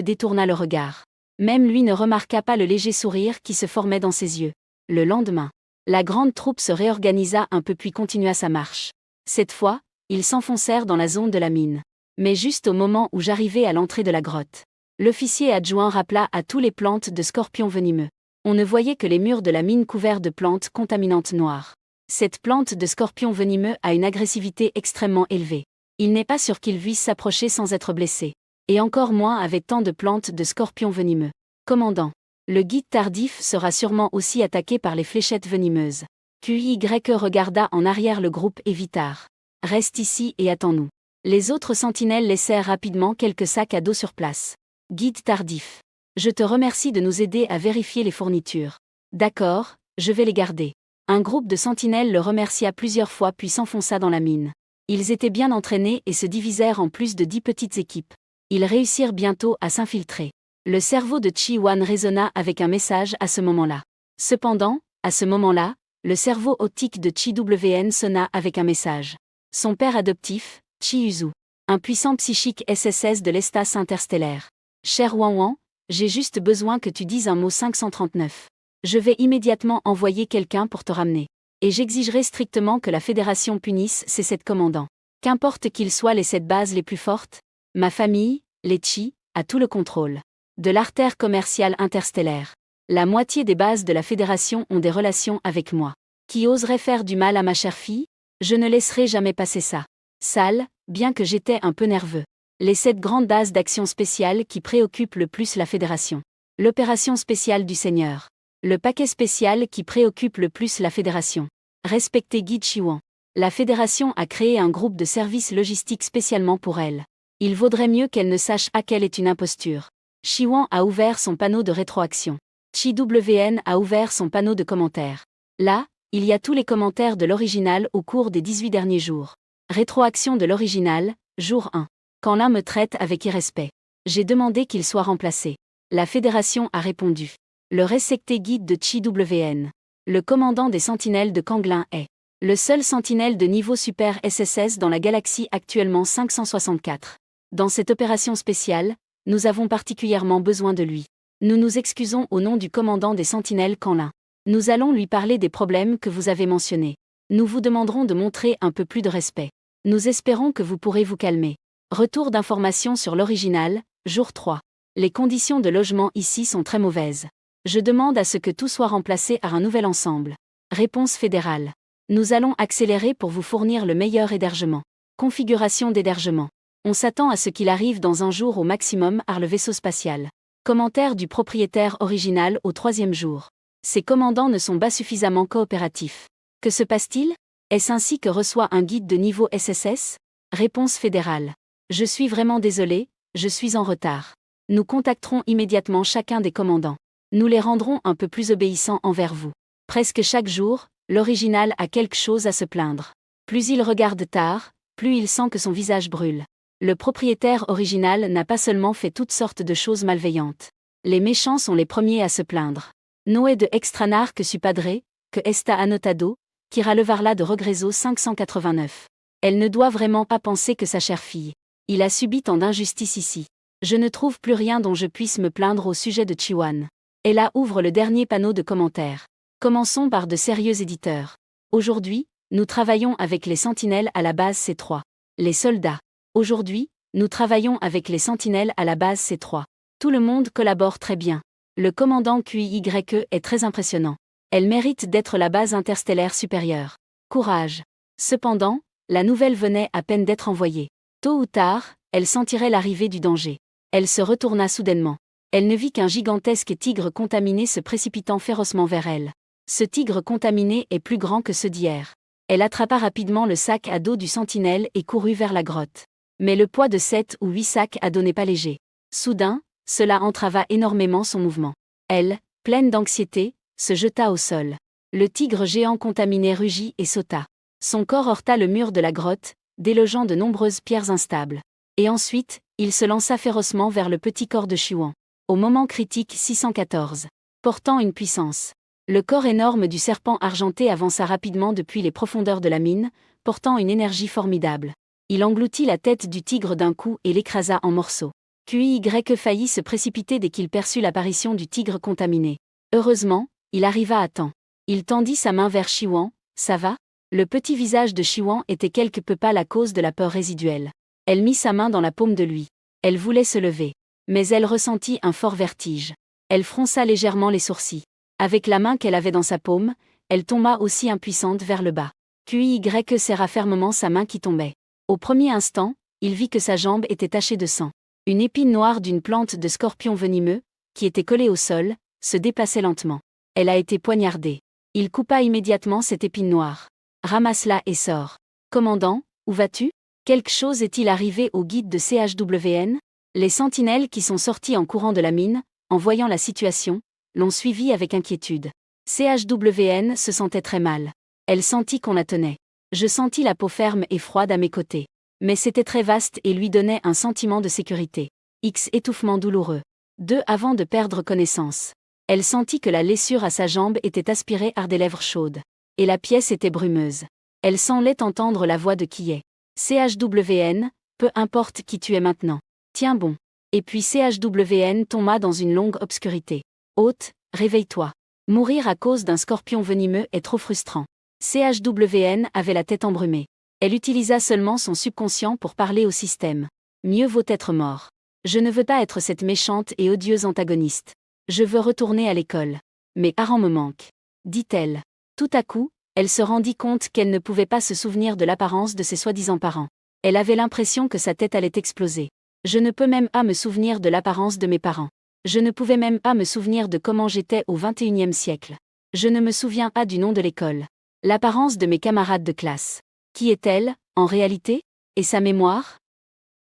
détourna le regard. Même lui ne remarqua pas le léger sourire qui se formait dans ses yeux. Le lendemain, la grande troupe se réorganisa un peu puis continua sa marche. Cette fois, ils s'enfoncèrent dans la zone de la mine. Mais juste au moment où j'arrivais à l'entrée de la grotte, l'officier adjoint rappela à tous les plantes de scorpions venimeux. On ne voyait que les murs de la mine couverts de plantes contaminantes noires. Cette plante de scorpion venimeux a une agressivité extrêmement élevée. Il n'est pas sûr qu'il puisse s'approcher sans être blessé. Et encore moins avec tant de plantes de scorpions venimeux. Commandant, le guide tardif sera sûrement aussi attaqué par les fléchettes venimeuses. QY regarda en arrière le groupe Evitar. Reste ici et attends-nous. Les autres sentinelles laissèrent rapidement quelques sacs à dos sur place. Guide tardif. Je te remercie de nous aider à vérifier les fournitures. D'accord, je vais les garder. Un groupe de sentinelles le remercia plusieurs fois puis s'enfonça dans la mine. Ils étaient bien entraînés et se divisèrent en plus de 10 petites équipes. Ils réussirent bientôt à s'infiltrer. Le cerveau de Chi-Wan résonna avec un message à ce moment-là. Cependant, à ce moment-là, le cerveau optique de Chi-WN sonna avec un message. Son père adoptif, Chi-Uzu. Un puissant psychique SSS de l'espace interstellaire. Cher Wan, j'ai juste besoin que tu dises un mot 539. Je vais immédiatement envoyer quelqu'un pour te ramener. Et j'exigerai strictement que la Fédération punisse ces 7 commandants. Qu'importe qu'ils soient les 7 bases les plus fortes, ma famille, les Chi, a tout le contrôle. De l'artère commerciale interstellaire. La moitié des bases de la Fédération ont des relations avec moi. Qui oserait faire du mal à ma chère fille? Je ne laisserai jamais passer ça. Sale, bien que j'étais un peu nerveux. Les 7 grandes bases d'action spéciale qui préoccupent le plus la Fédération. L'opération spéciale du Seigneur. Le paquet spécial qui préoccupe le plus la Fédération. Respectez Guide Chi-Wan. La Fédération a créé un groupe de services logistiques spécialement pour elle. Il vaudrait mieux qu'elle ne sache pas qu'elle est une imposture. Chi-Wan a ouvert son panneau de rétroaction. Chi-WN a ouvert son panneau de commentaires. Là, il y a tous les commentaires de l'original au cours des 18 derniers jours. Rétroaction de l'original, jour 1. Quand l'un me traite avec irrespect. J'ai demandé qu'il soit remplacé. La Fédération a répondu. Le respecté guide de Chi-WN. Le commandant des sentinelles de Kanglin est le seul sentinelle de niveau super SSS dans la galaxie actuellement 564. Dans cette opération spéciale, nous avons particulièrement besoin de lui. Nous nous excusons au nom du commandant des sentinelles Kanglin. Nous allons lui parler des problèmes que vous avez mentionnés. Nous vous demanderons de montrer un peu plus de respect. Nous espérons que vous pourrez vous calmer. Retour d'information sur l'original, jour 3. Les conditions de logement ici sont très mauvaises. Je demande à ce que tout soit remplacé par un nouvel ensemble. Réponse fédérale. Nous allons accélérer pour vous fournir le meilleur hébergement. Configuration d'hébergement. On s'attend à ce qu'il arrive dans un jour au maximum par le vaisseau spatial. Commentaire du propriétaire original au 3e jour. Ces commandants ne sont pas suffisamment coopératifs. Que se passe-t-il? Est-ce ainsi que reçoit un guide de niveau SSS? Réponse fédérale. Je suis vraiment désolé, je suis en retard. Nous contacterons immédiatement chacun des commandants. Nous les rendrons un peu plus obéissants envers vous. Presque chaque jour, l'original a quelque chose à se plaindre. Plus il regarde tard, plus il sent que son visage brûle. Le propriétaire original n'a pas seulement fait toutes sortes de choses malveillantes. Les méchants sont les premiers à se plaindre. Noé de Extranar que su padre, que esta anotado, qui relevarla de regreso 589. Elle ne doit vraiment pas penser que sa chère fille. Il a subi tant d'injustice ici. Je ne trouve plus rien dont je puisse me plaindre au sujet de Chi-Wan. Ella ouvre le dernier panneau de commentaires. Commençons par de sérieux éditeurs. Aujourd'hui, nous travaillons avec les sentinelles à la base C3. Les soldats. Aujourd'hui, nous travaillons avec les sentinelles à la base C3. Tout le monde collabore très bien. Le commandant QYE est très impressionnant. Elle mérite d'être la base interstellaire supérieure. Courage. Cependant, la nouvelle venait à peine d'être envoyée. Tôt ou tard, elle sentirait l'arrivée du danger. Elle se retourna soudainement. Elle ne vit qu'un gigantesque tigre contaminé se précipitant férocement vers elle. Ce tigre contaminé est plus grand que ceux d'hier. Elle attrapa rapidement le sac à dos du sentinelle et courut vers la grotte. Mais le poids de 7 ou 8 sacs à dos n'est pas léger. Soudain, cela entrava énormément son mouvement. Elle, pleine d'anxiété, se jeta au sol. Le tigre géant contaminé rugit et sauta. Son corps heurta le mur de la grotte, délogeant de nombreuses pierres instables. Et ensuite, il se lança férocement vers le petit corps de Chiwan. Au moment critique 614. Portant une puissance. Le corps énorme du serpent argenté avança rapidement depuis les profondeurs de la mine, portant une énergie formidable. Il engloutit la tête du tigre d'un coup et l'écrasa en morceaux. QY faillit se précipiter dès qu'il perçut l'apparition du tigre contaminé. Heureusement, il arriva à temps. Il tendit sa main vers Chiwan. « Ça va ?» Le petit visage de Chiwan était quelque peu pâle à cause de la peur résiduelle. Elle mit sa main dans la paume de lui. Elle voulait se lever. Mais elle ressentit un fort vertige. Elle fronça légèrement les sourcils. Avec la main qu'elle avait dans sa paume, elle tomba aussi impuissante vers le bas. QY serra fermement sa main qui tombait. Au premier instant, il vit que sa jambe était tachée de sang. Une épine noire d'une plante de scorpion venimeux, qui était collée au sol, se déplaçait lentement. Elle a été poignardée. Il coupa immédiatement cette épine noire. Ramasse-la et sors. Commandant, où vas-tu ? Quelque chose est-il arrivé au guide de CHWN ? Les sentinelles qui sont sortis en courant de la mine, en voyant la situation, l'ont suivi avec inquiétude. CHWN se sentait très mal. Elle sentit qu'on la tenait. Je sentis la peau ferme et froide à mes côtés. Mais c'était très vaste et lui donnait un sentiment de sécurité. Étouffement douloureux. 2 avant de perdre connaissance. Elle sentit que la blessure à sa jambe était aspirée par des lèvres chaudes. Et la pièce était brumeuse. Elle semblait entendre la voix de qui est. CHWN, peu importe qui tu es maintenant. Tiens bon. Et puis CHWN tomba dans une longue obscurité. Hôte, réveille-toi. Mourir à cause d'un scorpion venimeux est trop frustrant. CHWN avait la tête embrumée. Elle utilisa seulement son subconscient pour parler au système. Mieux vaut être mort. Je ne veux pas être cette méchante et odieuse antagoniste. Je veux retourner à l'école. Mes parents me manquent. Dit-elle. Tout à coup, elle se rendit compte qu'elle ne pouvait pas se souvenir de l'apparence de ses soi-disant parents. Elle avait l'impression que sa tête allait exploser. Je ne peux même pas me souvenir de l'apparence de mes parents. Je ne pouvais même pas me souvenir de comment j'étais au XXIe siècle. Je ne me souviens pas du nom de l'école. L'apparence de mes camarades de classe. Qui est-elle, en réalité ? Et sa mémoire ?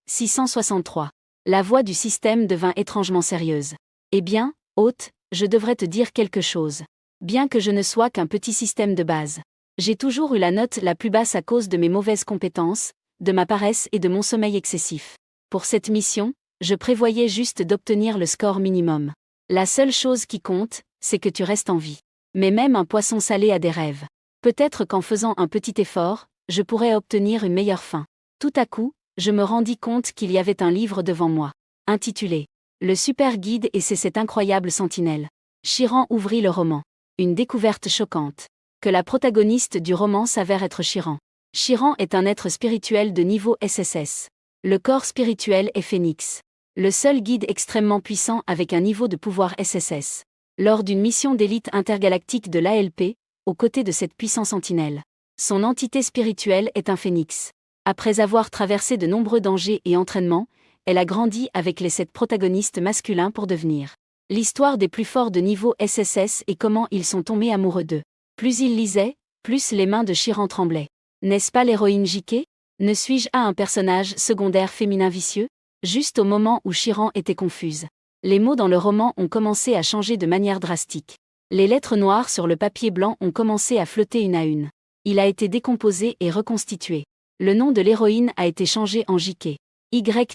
663. La voix du système devint étrangement sérieuse. Eh bien, hôte, je devrais te dire quelque chose. Bien que je ne sois qu'un petit système de base. J'ai toujours eu la note la plus basse à cause de mes mauvaises compétences, de ma paresse et de mon sommeil excessif. Pour cette mission, je prévoyais juste d'obtenir le score minimum. La seule chose qui compte, c'est que tu restes en vie. Mais même un poisson salé a des rêves. Peut-être qu'en faisant un petit effort, je pourrais obtenir une meilleure fin. Tout à coup, je me rendis compte qu'il y avait un livre devant moi, intitulé « Le super guide et c'est cette incroyable sentinelle ». Chiran ouvrit le roman. Une découverte choquante. Que la protagoniste du roman s'avère être Chiran. Chiran est un être spirituel de niveau SSS. Le corps spirituel est Phénix. Le seul guide extrêmement puissant avec un niveau de pouvoir SSS. Lors d'une mission d'élite intergalactique de l'ALP, aux côtés de cette puissante sentinelle. Son entité spirituelle est un phénix. Après avoir traversé de nombreux dangers et entraînements, elle a grandi avec les 7 protagonistes masculins pour devenir l'histoire des plus forts de niveau SSS et comment ils sont tombés amoureux d'eux. Plus il lisait, plus les mains de Chiran tremblaient. N'est-ce pas l'héroïne JK ? Ne suis-je pas un personnage secondaire féminin vicieux ? Juste au moment où Chiran était confuse. Les mots dans le roman ont commencé à changer de manière drastique. Les lettres noires sur le papier blanc ont commencé à flotter une à une. Il a été décomposé et reconstitué. Le nom de l'héroïne a été changé en JK.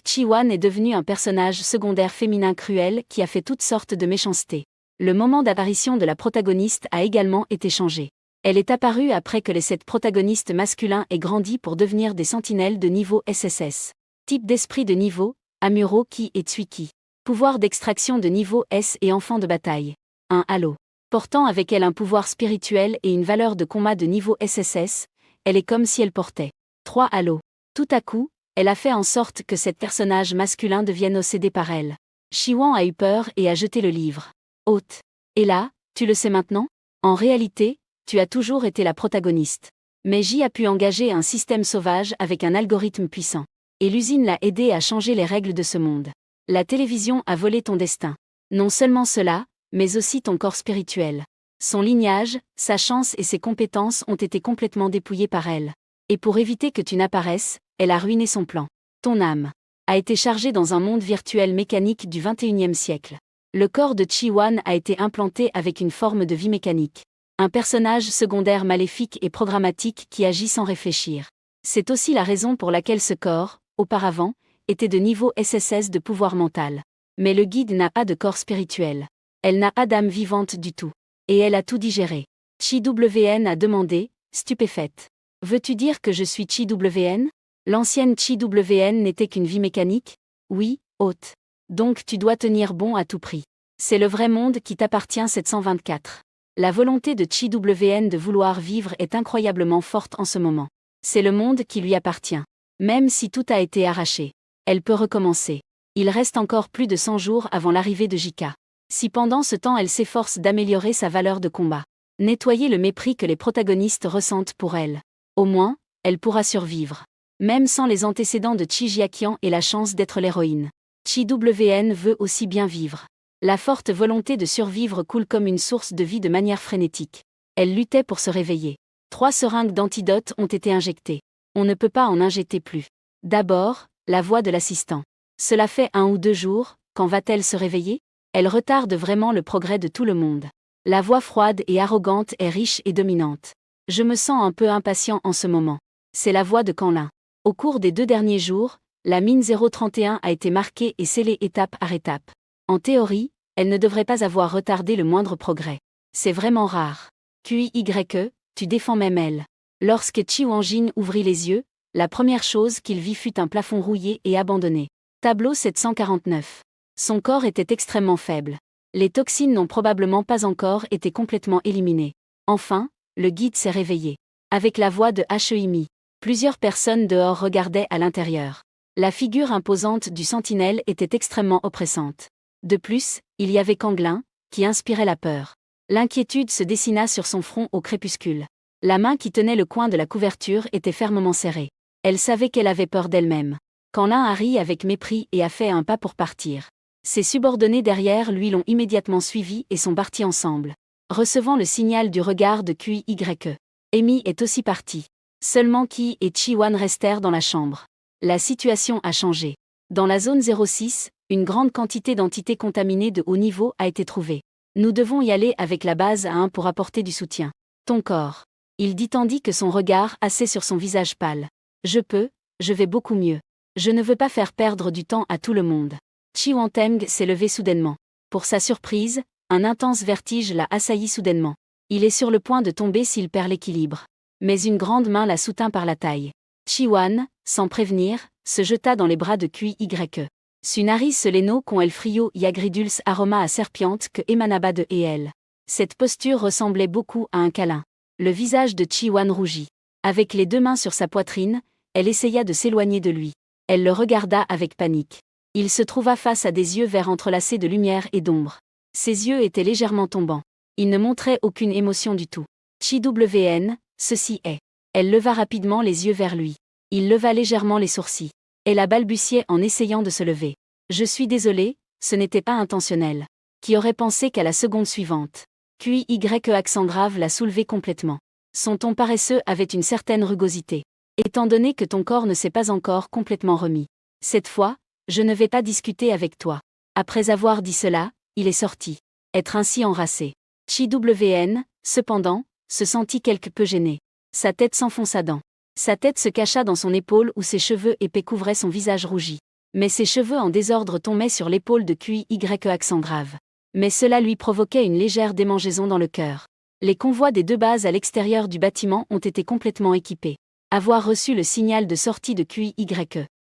Chiwan est devenu un personnage secondaire féminin cruel qui a fait toutes sortes de méchancetés. Le moment d'apparition de la protagoniste a également été changé. Elle est apparue après que les 7 protagonistes masculins aient grandi pour devenir des sentinelles de niveau SSS. Type d'esprit de niveau, Amuroki et Tsuiki. Pouvoir d'extraction de niveau S et enfant de bataille. 1 Halo. Portant avec elle un pouvoir spirituel et une valeur de combat de niveau SSS, elle est comme si elle portait 3 Halo. Tout à coup, elle a fait en sorte que cet personnage masculin devienne obsédé par elle. Chiwan a eu peur et a jeté le livre. Hôte. Et là, tu le sais maintenant ? En réalité, tu as toujours été la protagoniste. Mais J a pu engager un système sauvage avec un algorithme puissant. Et l'usine l'a aidé à changer les règles de ce monde. La télévision a volé ton destin. Non seulement cela, mais aussi ton corps spirituel. Son lignage, sa chance et ses compétences ont été complètement dépouillés par elle. Et pour éviter que tu n'apparaisses, elle a ruiné son plan. Ton âme a été chargée dans un monde virtuel mécanique du XXIe siècle. Le corps de Chiwan a été implanté avec une forme de vie mécanique. Un personnage secondaire maléfique et programmatique qui agit sans réfléchir. C'est aussi la raison pour laquelle ce corps, auparavant, était de niveau SSS de pouvoir mental. Mais le guide n'a pas de corps spirituel. Elle n'a pas d'âme vivante du tout. Et elle a tout digéré. Chi-WN a demandé, stupéfaite. Veux-tu dire que je suis Chi-WN ? L'ancienne Chi-WN n'était qu'une vie mécanique ? Oui, hôte. Donc tu dois tenir bon à tout prix. C'est le vrai monde qui t'appartient 724. La volonté de Chi-WN de vouloir vivre est incroyablement forte en ce moment. C'est le monde qui lui appartient. Même si tout a été arraché. Elle peut recommencer. Il reste encore plus de 100 jours avant l'arrivée de Jika. Si pendant ce temps elle s'efforce d'améliorer sa valeur de combat, nettoyer le mépris que les protagonistes ressentent pour elle, au moins, elle pourra survivre. Même sans les antécédents de Chi Jiaqian et la chance d'être l'héroïne. Chi-WN veut aussi bien vivre. La forte volonté de survivre coule comme une source de vie de manière frénétique. Elle luttait pour se réveiller. 3 seringues d'antidote ont été injectées. On ne peut pas en injecter plus. D'abord, la voix de l'assistant. Cela fait 1 ou 2 jours, quand va-t-elle se réveiller ? Elle retarde vraiment le progrès de tout le monde. La voix froide et arrogante est riche et dominante. Je me sens un peu impatient en ce moment. C'est la voix de Kanlin. Au cours des 2 derniers jours, la mine 031 a été marquée et scellée étape par étape. En théorie, elle ne devrait pas avoir retardé le moindre progrès. C'est vraiment rare. QIYE, tu défends même elle. Lorsque Chi Wanjin ouvrit les yeux, la première chose qu'il vit fut un plafond rouillé et abandonné. Tableau 749. Son corps était extrêmement faible. Les toxines n'ont probablement pas encore été complètement éliminées. Enfin, le guide s'est réveillé. Avec la voix de Heimi. Plusieurs personnes dehors regardaient à l'intérieur. La figure imposante du sentinelle était extrêmement oppressante. De plus, il y avait Kanglin, qui inspirait la peur. L'inquiétude se dessina sur son front au crépuscule. La main qui tenait le coin de la couverture était fermement serrée. Elle savait qu'elle avait peur d'elle-même. Kanlin a ri avec mépris et a fait un pas pour partir. Ses subordonnés derrière lui l'ont immédiatement suivi et sont partis ensemble. Recevant le signal du regard de QYE. Amy est aussi partie. Seulement Qi et Chi-Wan restèrent dans la chambre. La situation a changé. Dans la zone 06, une grande quantité d'entités contaminées de haut niveau a été trouvée. Nous devons y aller avec la base A1 pour apporter du soutien. Ton corps. Il dit tandis que son regard assait sur son visage pâle. Je vais beaucoup mieux. Je ne veux pas faire perdre du temps à tout le monde. Chi Wanteng s'est levé soudainement. Pour sa surprise, un intense vertige l'a assailli soudainement. Il est sur le point de tomber s'il perd l'équilibre. Mais une grande main la soutint par la taille. Chi-Wan, sans prévenir, se jeta dans les bras de QYE. Sunaris seleno con el frio y agriduls aroma à serpiente que emanaba de elle. Cette posture ressemblait beaucoup à un câlin. Le visage de Chi-Wan rougit. Avec les 2 mains sur sa poitrine, elle essaya de s'éloigner de lui. Elle le regarda avec panique. Il se trouva face à des yeux verts entrelacés de lumière et d'ombre. Ses yeux étaient légèrement tombants. Il ne montrait aucune émotion du tout. Chi-WN, ceci est. Elle leva rapidement les yeux vers lui. Il leva légèrement les sourcils. Elle a balbutié en essayant de se lever. Je suis désolée, ce n'était pas intentionnel. Qui aurait pensé qu'à la seconde suivante. QYE accent grave l'a soulevé complètement. Son ton paresseux avait une certaine rugosité. Étant donné que ton corps ne s'est pas encore complètement remis. Cette fois, je ne vais pas discuter avec toi. Après avoir dit cela, il est sorti. Être ainsi enracé. Chi-WN, cependant, se sentit quelque peu gêné. Sa tête s'enfonça dans. Sa tête se cacha dans son épaule où ses cheveux épais couvraient son visage rougi. Mais ses cheveux en désordre tombaient sur l'épaule de QYE accent grave. Mais cela lui provoquait une légère démangeaison dans le cœur. Les convois des 2 bases à l'extérieur du bâtiment ont été complètement équipés. Avoir reçu le signal de sortie de QYE.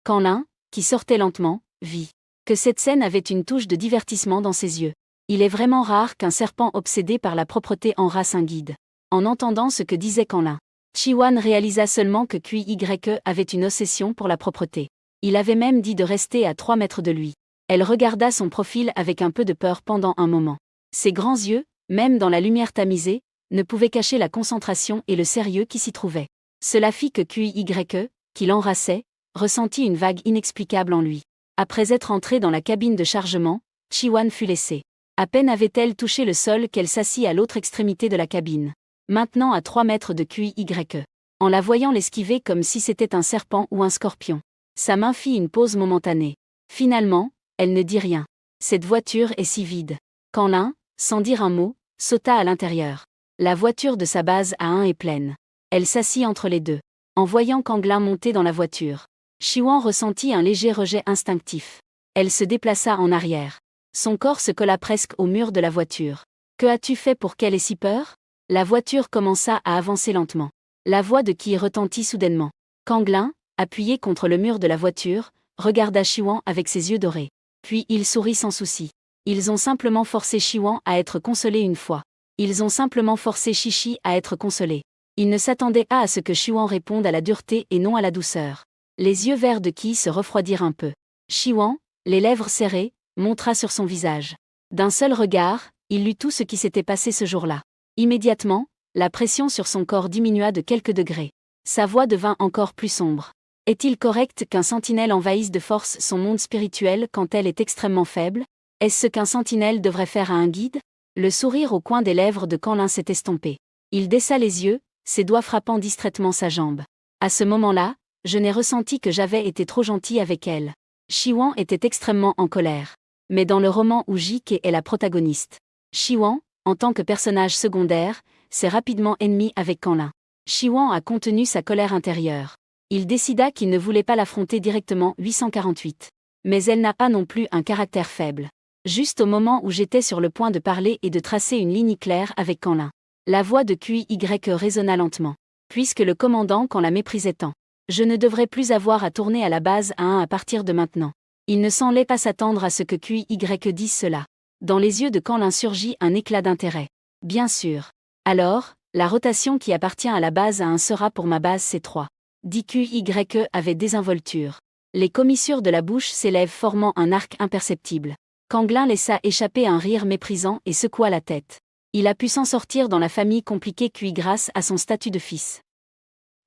Kanlin, qui sortait lentement, vit que cette scène avait une touche de divertissement dans ses yeux. Il est vraiment rare qu'un serpent obsédé par la propreté enrace un guide. En entendant ce que disait Kanlin, Chi-Wan réalisa seulement que QYE avait une obsession pour la propreté. Il avait même dit de rester à 3 mètres de lui. Elle regarda son profil avec un peu de peur pendant un moment. Ses grands yeux, même dans la lumière tamisée, ne pouvaient cacher la concentration et le sérieux qui s'y trouvaient. Cela fit que QYE, qui l'enraçait, ressentit une vague inexplicable en lui. Après être entrée dans la cabine de chargement, Chi-Wan fut laissée. À peine avait-elle touché le sol qu'elle s'assit à l'autre extrémité de la cabine. Maintenant à 3 mètres de QYE. En la voyant l'esquiver comme si c'était un serpent ou un scorpion. Sa main fit une pause momentanée. Finalement, elle ne dit rien. Cette voiture est si vide. Kanlin, sans dire un mot, sauta à l'intérieur. La voiture de sa base à 1 est pleine. Elle s'assit entre les deux. En voyant Kang-Lin monter dans la voiture, Shi-Wan ressentit un léger rejet instinctif. Elle se déplaça en arrière. Son corps se colla presque au mur de la voiture. « Que as-tu fait pour qu'elle ait si peur ?» La voiture commença à avancer lentement. La voix de Qui retentit soudainement. Kang-Lin, appuyé contre le mur de la voiture, regarda Shi-Wan avec ses yeux dorés. Puis il sourit sans souci. Ils ont simplement forcé Shi-Wan à être consolé une fois. Ils ont simplement forcé Chi-Chi à être consolé. Il ne s'attendait pas à ce que Shi-Wan réponde à la dureté et non à la douceur. Les yeux verts de Qui se refroidirent un peu. Shi-Wan, les lèvres serrées, montra sur son visage. D'un seul regard, il lut tout ce qui s'était passé ce jour-là. Immédiatement, la pression sur son corps diminua de quelques degrés. Sa voix devint encore plus sombre. Est-il correct qu'un sentinelle envahisse de force son monde spirituel quand elle est extrêmement faible? Est-ce ce qu'un sentinelle devrait faire à un guide? Le sourire au coin des lèvres de Kang-Lin s'est estompé. Il baissa les yeux, ses doigts frappant distraitement sa jambe. À ce moment-là, je n'ai ressenti que j'avais été trop gentil avec elle. Shi-Wan était extrêmement en colère. Mais dans le roman où J.K. est la protagoniste, Shi-Wan, en tant que personnage secondaire, s'est rapidement ennemi avec Kang-Lin. Shi-Wan a contenu sa colère intérieure. Il décida qu'il ne voulait pas l'affronter directement 848. Mais elle n'a pas non plus un caractère faible. Juste au moment où j'étais sur le point de parler et de tracer une ligne claire avec Kang-Lin, la voix de QY résonna lentement. Puisque le commandant la méprisait tant, je ne devrais plus avoir à tourner à la base à 1 à partir de maintenant. Il ne semblait pas s'attendre à ce que QY dise cela. Dans les yeux de Kang-Lin surgit un éclat d'intérêt. Bien sûr. Alors, la rotation qui appartient à la base à 1 sera pour ma base C3. Dit QY avec désinvolture. Les commissures de la bouche s'élèvent formant un arc imperceptible. Kang-Lin laissa échapper un rire méprisant et secoua la tête. Il a pu s'en sortir dans la famille compliquée QY grâce à son statut de fils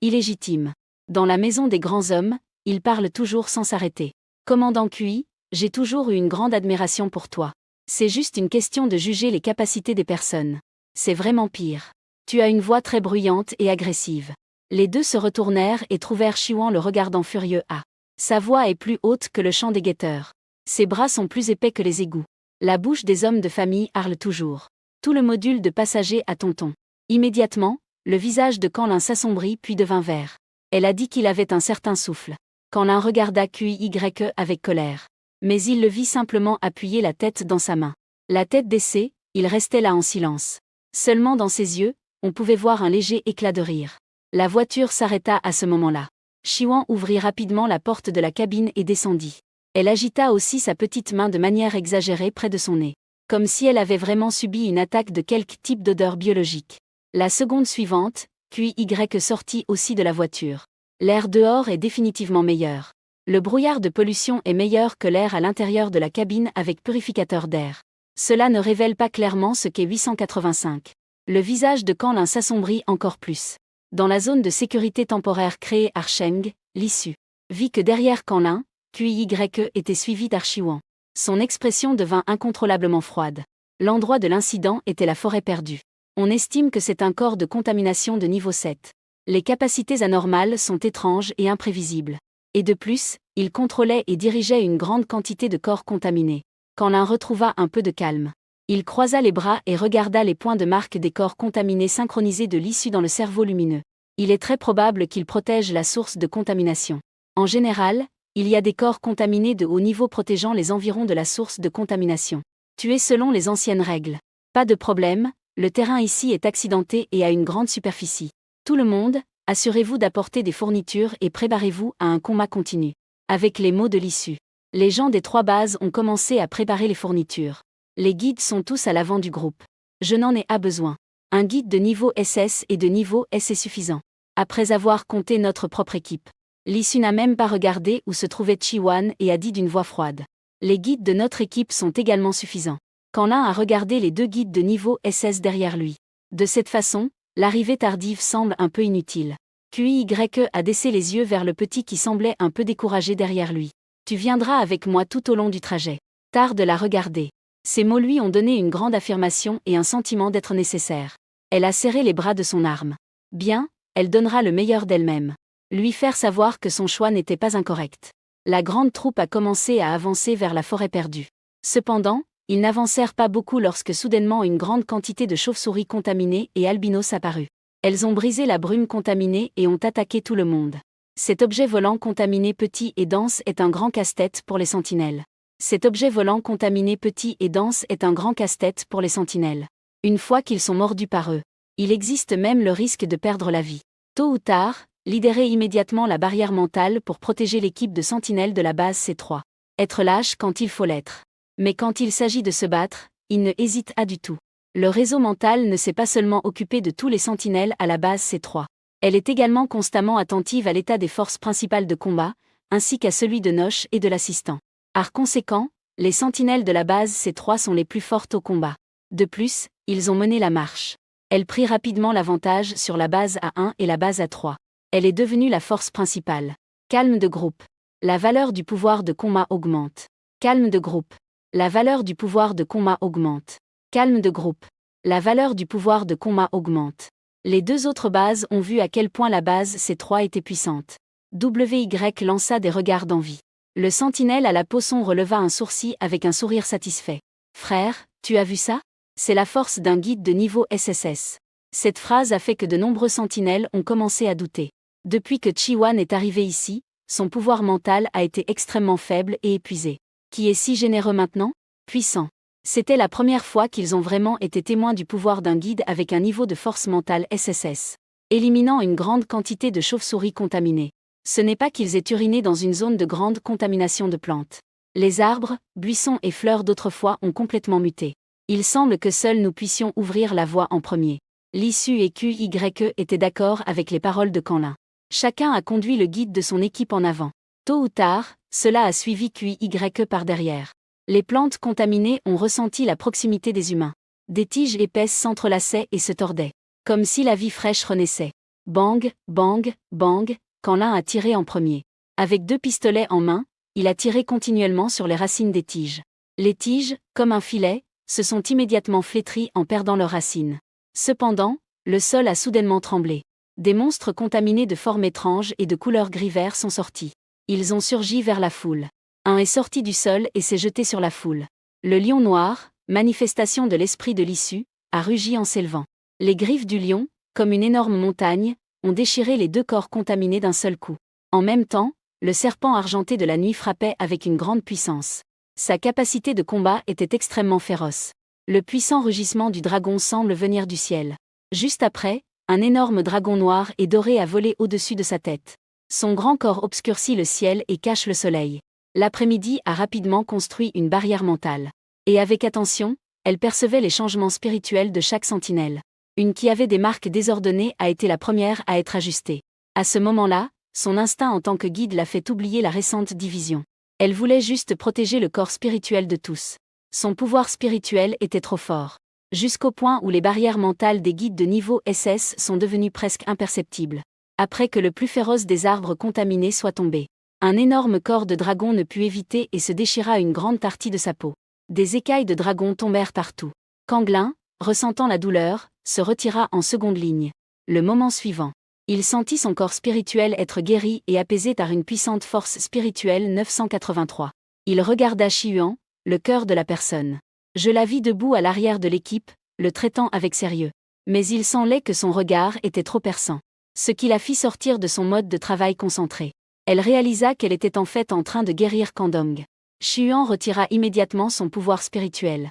illégitime. Dans la maison des grands hommes, il parle toujours sans s'arrêter. Commandant QY, j'ai toujours eu une grande admiration pour toi. C'est juste une question de juger les capacités des personnes. C'est vraiment pire. Tu as une voix très bruyante et agressive. Les deux se retournèrent et trouvèrent Shi-Wan le regardant furieux. Sa voix est plus haute que le chant des guetteurs. Ses bras sont plus épais que les égouts. La bouche des hommes de famille harle toujours. Tout le module de passagers à tonton. Immédiatement, le visage de Kang-Lin s'assombrit puis devint vert. Elle a dit qu'il avait un certain souffle. Kang-Lin regarda QY avec colère. Mais il le vit simplement appuyer la tête dans sa main. La tête baissée, il restait là en silence. Seulement dans ses yeux, on pouvait voir un léger éclat de rire. La voiture s'arrêta à ce moment-là. Shi-Wan ouvrit rapidement la porte de la cabine et descendit. Elle agita aussi sa petite main de manière exagérée près de son nez. Comme si elle avait vraiment subi une attaque de quelque type d'odeur biologique. La seconde suivante, QY sortit aussi de la voiture. L'air dehors est définitivement meilleur. Le brouillard de pollution est meilleur que l'air à l'intérieur de la cabine avec purificateur d'air. Cela ne révèle pas clairement ce qu'est 885. Le visage de Kang-Lin s'assombrit encore plus. Dans la zone de sécurité temporaire créée par Sheng, l'issue vit que derrière Kang-Lin, QY était suivi d'Shi-Wan. Son expression devint incontrôlablement froide. L'endroit de l'incident était la forêt perdue. On estime que c'est un corps de contamination de niveau 7. Les capacités anormales sont étranges et imprévisibles. Et de plus, il contrôlait et dirigeait une grande quantité de corps contaminés. Kang-Lin retrouva un peu de calme. Il croisa les bras et regarda les points de marque des corps contaminés synchronisés de l'issue dans le cerveau lumineux. Il est très probable qu'il protège la source de contamination. En général, il y a des corps contaminés de haut niveau protégeant les environs de la source de contamination. Tués selon les anciennes règles. Pas de problème, le terrain ici est accidenté et a une grande superficie. Tout le monde, assurez-vous d'apporter des fournitures et préparez-vous à un combat continu. Avec les mots de l'issue. Les gens des 3 bases ont commencé à préparer les fournitures. Les guides sont tous à l'avant du groupe. Je n'en ai pas besoin. Un guide de niveau SS et de niveau S est suffisant. Après avoir compté notre propre équipe. L'issue n'a même pas regardé où se trouvait Chi-Wan et a dit d'une voix froide. Les guides de notre équipe sont également suffisants. Kang-Lin a regardé les 2 guides de niveau SS derrière lui. De cette façon, l'arrivée tardive semble un peu inutile. QY a baissé les yeux vers le petit qui semblait un peu découragé derrière lui. Tu viendras avec moi tout au long du trajet. Tard de la regarder. Ces mots lui ont donné une grande affirmation et un sentiment d'être nécessaire. Elle a serré les bras de son arme. Bien, elle donnera le meilleur d'elle-même. Lui faire savoir que son choix n'était pas incorrect. La grande troupe a commencé à avancer vers la forêt perdue. Cependant, Ils n'avancèrent pas beaucoup lorsque soudainement une grande quantité de chauves-souris contaminées et albinos apparut. Elles ont brisé la brume contaminée et ont attaqué tout le monde. Cet objet volant contaminé petit et dense est un grand casse-tête pour les sentinelles. Cet objet volant contaminé petit et dense est un grand casse-tête pour les sentinelles. Une fois qu'ils sont mordus par eux, il existe même le risque de perdre la vie. Tôt ou tard, libérez immédiatement la barrière mentale pour protéger l'équipe de sentinelles de la base C3. Être lâche quand il faut l'être. Mais quand il s'agit de se battre, il ne hésite pas du tout. Le réseau mental ne s'est pas seulement occupé de tous les sentinelles à la base C3. Elle est également constamment attentive à l'état des forces principales de combat, ainsi qu'à celui de Noche et de l'assistant. Par conséquent, les sentinelles de la base C3 sont les plus fortes au combat. De plus, ils ont mené la marche. Elle prit rapidement l'avantage sur la base A1 et la base A3. Elle est devenue la force principale. Calme de groupe. La valeur du pouvoir de combat augmente. Calme de groupe. La valeur du pouvoir de combat augmente. Calme de groupe. La valeur du pouvoir de combat augmente. Les deux autres bases ont vu à quel point la base C3 était puissante. WY lança des regards d'envie. Le sentinelle à la poisson releva un sourcil avec un sourire satisfait. Frère, tu as vu ça? C'est la force d'un guide de niveau SSS. Cette phrase a fait que de nombreux sentinelles ont commencé à douter. Depuis que Chi-Wan est arrivé ici, son pouvoir mental a été extrêmement faible et épuisé. Qui est si généreux maintenant? Puissant. C'était la première fois qu'ils ont vraiment été témoins du pouvoir d'un guide avec un niveau de force mentale SSS. Éliminant une grande quantité de chauves-souris contaminées. Ce n'est pas qu'ils aient uriné dans une zone de grande contamination de plantes. Les arbres, buissons et fleurs d'autrefois ont complètement muté. Il semble que seuls nous puissions ouvrir la voie en premier. L'issue et QYE étaient d'accord avec les paroles de Canlin. Chacun a conduit le guide de son équipe en avant. Tôt ou tard, cela a suivi QYE par derrière. Les plantes contaminées ont ressenti la proximité des humains. Des tiges épaisses s'entrelaçaient et se tordaient. Comme si la vie fraîche renaissait. Bang, bang, bang, Canlin a tiré en premier. Avec 2 pistolets en main, il a tiré continuellement sur les racines des tiges. Les tiges, comme un filet, se sont immédiatement flétries en perdant leurs racines. Cependant, le sol a soudainement tremblé. Des monstres contaminés de formes étranges et de couleur gris-vert sont sortis. Ils ont surgi vers la foule. Un est sorti du sol et s'est jeté sur la foule. Le lion noir, manifestation de l'esprit de l'issue, a rugi en s'élevant. Les griffes du lion, comme une énorme montagne, ont déchiré les 2 corps contaminés d'un seul coup. En même temps, le serpent argenté de la nuit frappait avec une grande puissance. Sa capacité de combat était extrêmement féroce. Le puissant rugissement du dragon semble venir du ciel. Juste après, un énorme dragon noir et doré a volé au-dessus de sa tête. Son grand corps obscurcit le ciel et cache le soleil. L'après-midi a rapidement construit une barrière mentale. Et avec attention, elle percevait les changements spirituels de chaque sentinelle. Une qui avait des marques désordonnées a été la première à être ajustée. À ce moment-là, son instinct en tant que guide l'a fait oublier la récente division. Elle voulait juste protéger le corps spirituel de tous. Son pouvoir spirituel était trop fort. Jusqu'au point où les barrières mentales des guides de niveau SS sont devenues presque imperceptibles. Après que le plus féroce des arbres contaminés soit tombé. Un énorme corps de dragon ne put éviter et se déchira une grande partie de sa peau. Des écailles de dragon tombèrent partout. Canglin, ressentant la douleur, se retira en seconde ligne. Le moment suivant, il sentit son corps spirituel être guéri et apaisé par une puissante force spirituelle 983. Il regarda Chi-Yuan, le cœur de la personne. Je la vis debout à l'arrière de l'équipe, le traitant avec sérieux. Mais il semblait que son regard était trop perçant. Ce qui la fit sortir de son mode de travail concentré. Elle réalisa qu'elle était en fait en train de guérir Kandong. Chi-Yuan retira immédiatement son pouvoir spirituel.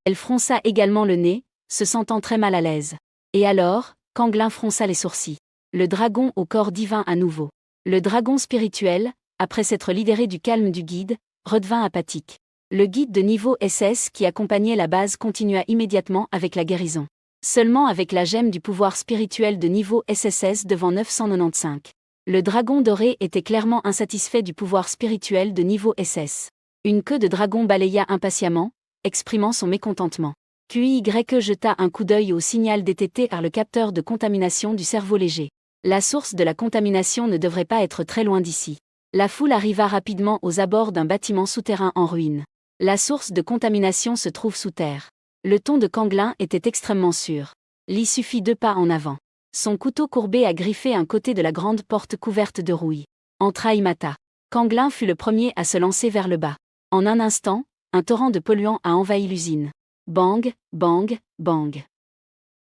Elle fronça également le nez, se sentant très mal à l'aise. Et alors, Canglin fronça les sourcils. Le dragon au corps divin à nouveau. Le dragon spirituel, après s'être libéré du calme du guide, redevint apathique. Le guide de niveau SS qui accompagnait la base continua immédiatement avec la guérison. Seulement avec la gemme du pouvoir spirituel de niveau SSS devant 995. Le dragon doré était clairement insatisfait du pouvoir spirituel de niveau SS. Une queue de dragon balaya impatiemment, exprimant son mécontentement. QYE jeta un coup d'œil au signal détecté par le capteur de contamination du cerveau léger. La source de la contamination ne devrait pas être très loin d'ici. La foule arriva rapidement aux abords d'un bâtiment souterrain en ruine. La source de contamination se trouve sous terre. Le ton de Canglin était extrêmement sûr. L'issue fit 2 pas en avant. Son couteau courbé a griffé un côté de la grande porte couverte de rouille. Entra Imata. Canglin fut le premier à se lancer vers le bas. En un instant, un torrent de polluants a envahi l'usine. Bang, bang, bang.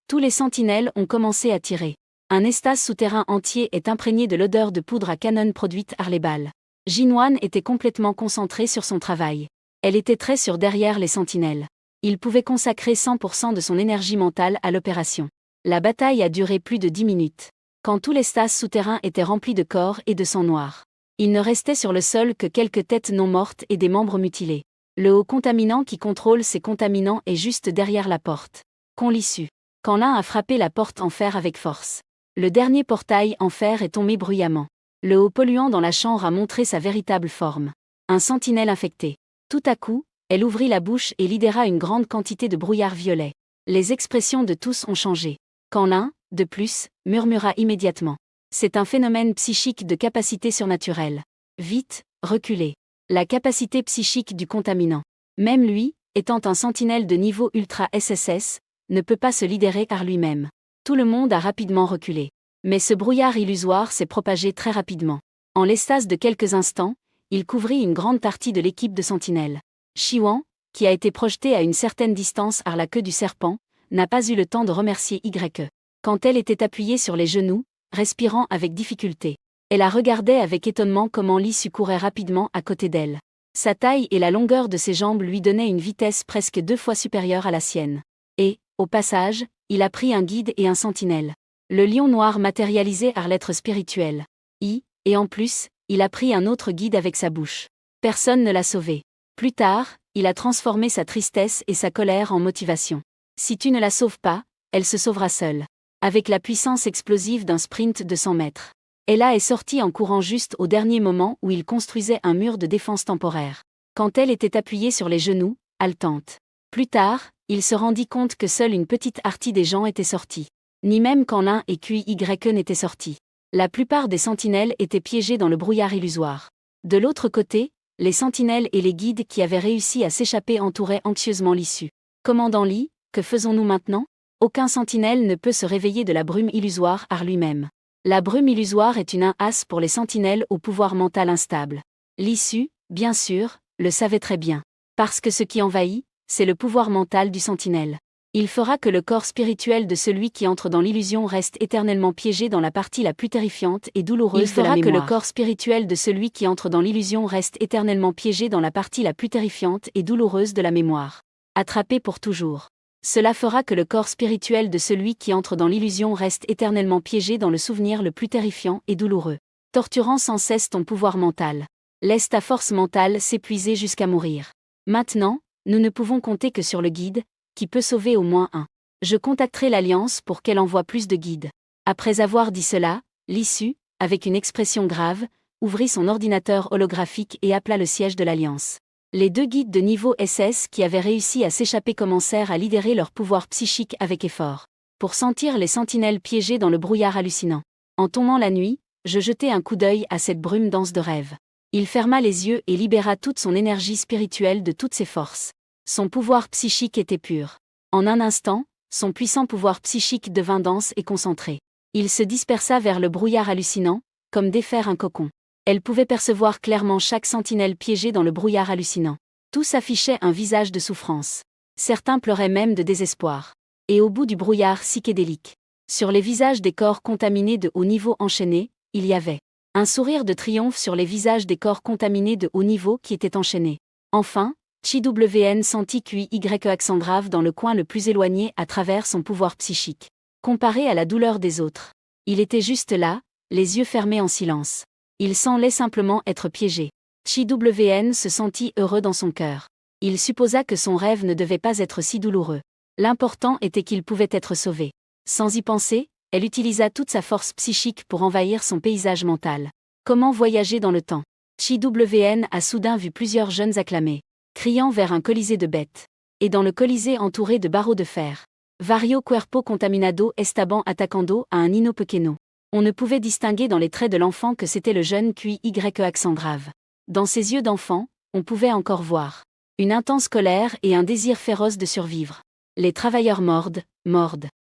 Tous les sentinelles ont commencé à tirer. Un espace souterrain entier est imprégné de l'odeur de poudre à canon produite par les balles. Jinwan était complètement concentrée sur son travail. Elle était très sûre derrière les sentinelles. Il pouvait consacrer 100% de son énergie mentale à l'opération. La bataille a duré plus de 10 minutes. Quand tout l'espace souterrain était rempli de corps et de sang noir. Il ne restait sur le sol que quelques têtes non mortes et des membres mutilés. Le haut contaminant qui contrôle ces contaminants est juste derrière la porte. Qu'ont l'issue. Quand l'un a frappé la porte en fer avec force. Le dernier portail en fer est tombé bruyamment. Le haut polluant dans la chambre a montré sa véritable forme. Un sentinelle infecté. Tout à coup, elle ouvrit la bouche et libéra une grande quantité de brouillard violet. Les expressions de tous ont changé. Quand l'un, de plus, murmura immédiatement. C'est un phénomène psychique de capacité surnaturelle. Vite, reculez. La capacité psychique du contaminant. Même lui, étant un sentinelle de niveau ultra SSS, ne peut pas se libérer par lui-même. Tout le monde a rapidement reculé. Mais ce brouillard illusoire s'est propagé très rapidement. En l'espace de quelques instants, il couvrit une grande partie de l'équipe de sentinelles. Shiwan, qui a été projeté à une certaine distance par la queue du serpent, n'a pas eu le temps de remercier YE. Quand elle était appuyée sur les genoux, respirant avec difficulté. Elle la regardait avec étonnement comment Lissu courait rapidement à côté d'elle. Sa taille et la longueur de ses jambes lui donnaient une vitesse presque 2 fois supérieure à la sienne. Et, au passage, il a pris un guide et un sentinelle. Le lion noir matérialisé par l'être spirituel. Et en plus, il a pris un autre guide avec sa bouche. Personne ne l'a sauvé. Plus tard, il a transformé sa tristesse et sa colère en motivation. Si tu ne la sauves pas, elle se sauvera seule. Avec la puissance explosive d'un sprint de 100 mètres. Ella est sortie en courant juste au dernier moment où il construisait un mur de défense temporaire. Quand elle était appuyée sur les genoux, haletante. Plus tard, il se rendit compte que seule une petite partie des gens était sortie. Ni même quand l'un et QYE n'étaient sortis. La plupart des sentinelles étaient piégées dans le brouillard illusoire. De l'autre côté, les sentinelles et les guides qui avaient réussi à s'échapper entouraient anxieusement l'issue. Commandant Lee, que faisons-nous maintenant ? Aucun sentinelle ne peut se réveiller de la brume illusoire par lui-même. La brume illusoire est une impasse pour les sentinelles au pouvoir mental instable. L'issue, bien sûr, le savait très bien. Parce que ce qui envahit, c'est le pouvoir mental du sentinelle. Il fera que le corps spirituel de celui qui entre dans l'illusion reste éternellement piégé dans la partie la plus terrifiante et douloureuse de la mémoire. Il fera que le corps spirituel de celui qui entre dans l'illusion reste éternellement piégé dans la partie la plus terrifiante et douloureuse de la mémoire. Attrapé pour toujours. Cela fera que le corps spirituel de celui qui entre dans l'illusion reste éternellement piégé dans le souvenir le plus terrifiant et douloureux, torturant sans cesse ton pouvoir mental. Laisse ta force mentale s'épuiser jusqu'à mourir. Maintenant, nous ne pouvons compter que sur le guide, qui peut sauver au moins un. Je contacterai l'Alliance pour qu'elle envoie plus de guides. Après avoir dit cela, l'issue, avec une expression grave, ouvrit son ordinateur holographique et appela le siège de l'Alliance. Les 2 guides de niveau SS qui avaient réussi à s'échapper commencèrent à libérer leur pouvoir psychique avec effort. Pour sentir les sentinelles piégées dans le brouillard hallucinant. En tombant la nuit, je jetai un coup d'œil à cette brume dense de rêve. Il ferma les yeux et libéra toute son énergie spirituelle de toutes ses forces. Son pouvoir psychique était pur. En un instant, son puissant pouvoir psychique devint dense et concentré. Il se dispersa vers le brouillard hallucinant, comme défaire un cocon. Elle pouvait percevoir clairement chaque sentinelle piégée dans le brouillard hallucinant. Tous affichaient un visage de souffrance. Certains pleuraient même de désespoir. Et au bout du brouillard psychédélique, sur les visages des corps contaminés de haut niveau enchaînés, il y avait un sourire de triomphe sur les visages des corps contaminés de haut niveau qui étaient enchaînés. Enfin, CWN sentit QYE accent grave dans le coin le plus éloigné à travers son pouvoir psychique. Comparé à la douleur des autres, il était juste là, les yeux fermés en silence. Il semblait simplement être piégé. CWN se sentit heureux dans son cœur. Il supposa que son rêve ne devait pas être si douloureux. L'important était qu'il pouvait être sauvé. Sans y penser, elle utilisa toute sa force psychique pour envahir son paysage mental. Comment voyager dans le temps ? CWN a soudain vu plusieurs jeunes acclamés, criant vers un colisée de bêtes. Et dans le colisée entouré de barreaux de fer. Vario cuerpo contaminado estaban atacando a un nino pequeño. On ne pouvait distinguer dans les traits de l'enfant que c'était le jeune QYE accent grave. Dans ses yeux d'enfant, on pouvait encore voir une intense colère et un désir féroce de survivre. Les travailleurs mordent.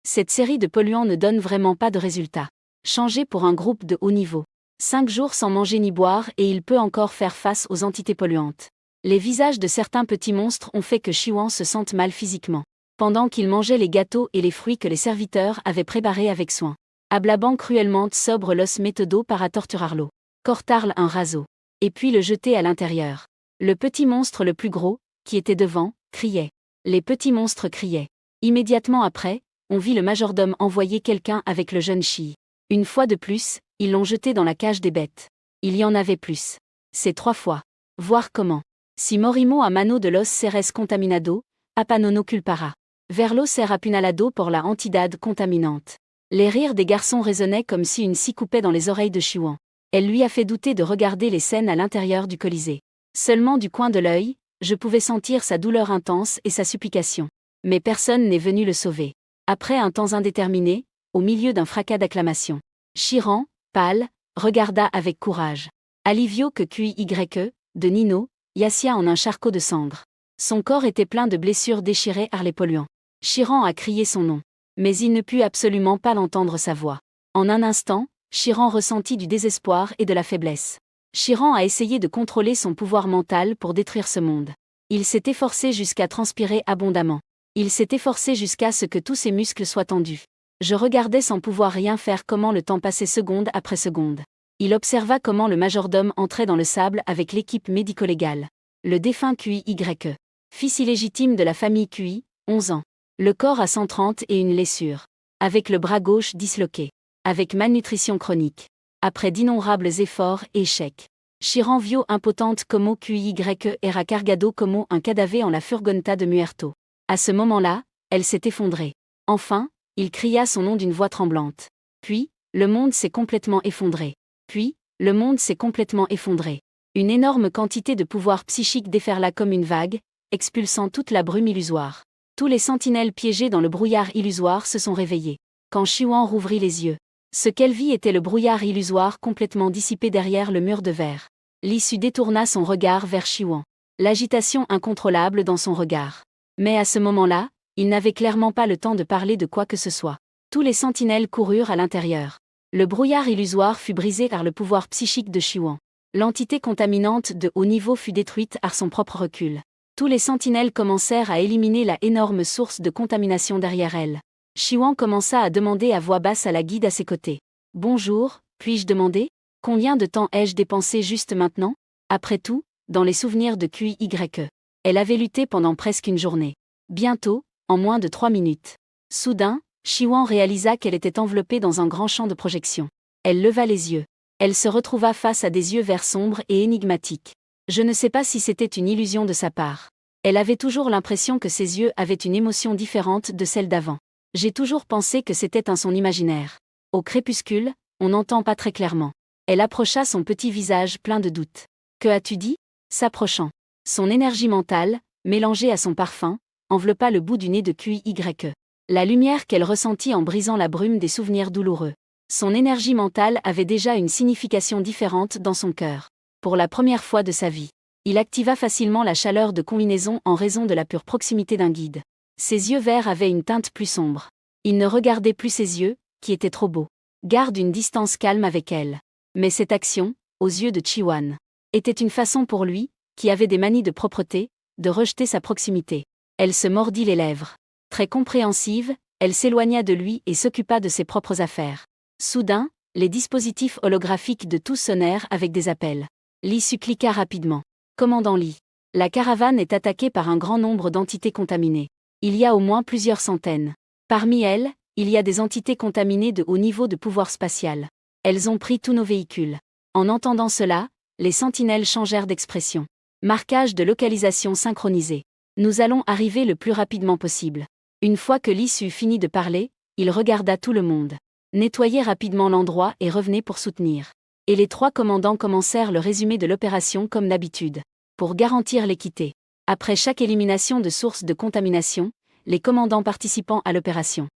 Cette série de polluants ne donne vraiment pas de résultat. Changé pour un groupe de haut niveau. 5 jours sans manger ni boire et il peut encore faire face aux entités polluantes. Les visages de certains petits monstres ont fait que Chiwan se sente mal physiquement. Pendant qu'il mangeait les gâteaux et les fruits que les serviteurs avaient préparés avec soin. Ablabant cruellement sobre l'os méthodo para torturarlo. Cortarle un raso. Et puis le jeter à l'intérieur. Le petit monstre le plus gros, qui était devant, criait. Les petits monstres criaient. Immédiatement après, on vit le majordome envoyer quelqu'un avec le jeune Chi. Une fois de plus, ils l'ont jeté dans la cage des bêtes. Il y en avait plus. C'est 3 fois. Voir comment. Si morimo a mano de los seres contaminado, apanono culpara. Verlo ser apunalado por la entidad contaminante. Les rires des garçons résonnaient comme si une scie coupait dans les oreilles de Chiwan. Elle lui a fait douter de regarder les scènes à l'intérieur du Colisée. Seulement du coin de l'œil, je pouvais sentir sa douleur intense et sa supplication. Mais personne n'est venu le sauver. Après un temps indéterminé, au milieu d'un fracas d'acclamations. Chiran, pâle, regarda avec courage. Alivio que QYE, de Nino, Yassia en un charcot de cendres. Son corps était plein de blessures déchirées par les polluants. Chiran a crié son nom. Mais il ne put absolument pas l'entendre sa voix. En un instant, Chiran ressentit du désespoir et de la faiblesse. Chiran a essayé de contrôler son pouvoir mental pour détruire ce monde. Il s'est efforcé jusqu'à transpirer abondamment. Il s'est efforcé jusqu'à ce que tous ses muscles soient tendus. Je regardais sans pouvoir rien faire comment le temps passait seconde après seconde. Il observa comment le majordome entrait dans le sable avec l'équipe médico-légale. Le défunt QYE. Fils illégitime de la famille QI, 11 ans. Le corps à 130 et une blessure. Avec le bras gauche disloqué. Avec malnutrition chronique. Après d'innombrables efforts et échecs. Chiran vio impotente como QYE era cargado como un cadavre en la furgoneta de Muerto. À ce moment-là, elle s'est effondrée. Enfin, il cria son nom d'une voix tremblante. Puis, le monde s'est complètement effondré. Puis, le monde s'est complètement effondré. Une énorme quantité de pouvoir psychique déferla comme une vague, expulsant toute la brume illusoire. Tous les sentinelles piégées dans le brouillard illusoire se sont réveillés. Quand Chiwan rouvrit les yeux. Ce qu'elle vit était le brouillard illusoire complètement dissipé derrière le mur de verre. L'issue détourna son regard vers Chiwan. L'agitation incontrôlable dans son regard. Mais à ce moment-là, il n'avait clairement pas le temps de parler de quoi que ce soit. Tous les sentinelles coururent à l'intérieur. Le brouillard illusoire fut brisé par le pouvoir psychique de Chiwan. L'entité contaminante de haut niveau fut détruite par son propre recul. Tous les sentinelles commencèrent à éliminer la énorme source de contamination derrière elle. Chiwan commença à demander à voix basse à la guide à ses côtés. « Bonjour, puis-je demander ? Combien de temps ai-je dépensé juste maintenant ? Après tout, dans les souvenirs de QYE. Elle avait lutté pendant presque une journée. Bientôt, en moins de 3 minutes. Soudain, Chiwan réalisa qu'elle était enveloppée dans un grand champ de projection. Elle leva les yeux. Elle se retrouva face à des yeux verts sombres et énigmatiques. Je ne sais pas si c'était une illusion de sa part. Elle avait toujours l'impression que ses yeux avaient une émotion différente de celle d'avant. J'ai toujours pensé que c'était un son imaginaire. Au crépuscule, on n'entend pas très clairement. Elle approcha son petit visage plein de doutes. « Que as-tu dit ?» S'approchant. Son énergie mentale, mélangée à son parfum, enveloppa le bout du nez de QYE. La lumière qu'elle ressentit en brisant la brume des souvenirs douloureux. Son énergie mentale avait déjà une signification différente dans son cœur. Pour la première fois de sa vie, il activa facilement la chaleur de combinaison en raison de la pure proximité d'un guide. Ses yeux verts avaient une teinte plus sombre. Il ne regardait plus ses yeux, qui étaient trop beaux. Garde une distance calme avec elle. Mais cette action, aux yeux de Chiwan, était une façon pour lui, qui avait des manies de propreté, de rejeter sa proximité. Elle se mordit les lèvres. Très compréhensive, elle s'éloigna de lui et s'occupa de ses propres affaires. Soudain, les dispositifs holographiques de tous sonnèrent avec des appels. Lee suppliqua rapidement. « Commandant Lee, la caravane est attaquée par un grand nombre d'entités contaminées. Il y a au moins plusieurs centaines. Parmi elles, il y a des entités contaminées de haut niveau de pouvoir spatial. Elles ont pris tous nos véhicules. » En entendant cela, les sentinelles changèrent d'expression. Marquage de localisation synchronisé. Nous allons arriver le plus rapidement possible. Une fois que Lee eut fini de parler, il regarda tout le monde. Nettoyez rapidement l'endroit et revenez pour soutenir. Et les 3 commandants commencèrent le résumé de l'opération comme d'habitude. Pour garantir l'équité. Après chaque élimination de sources de contamination, les commandants participant à l'opération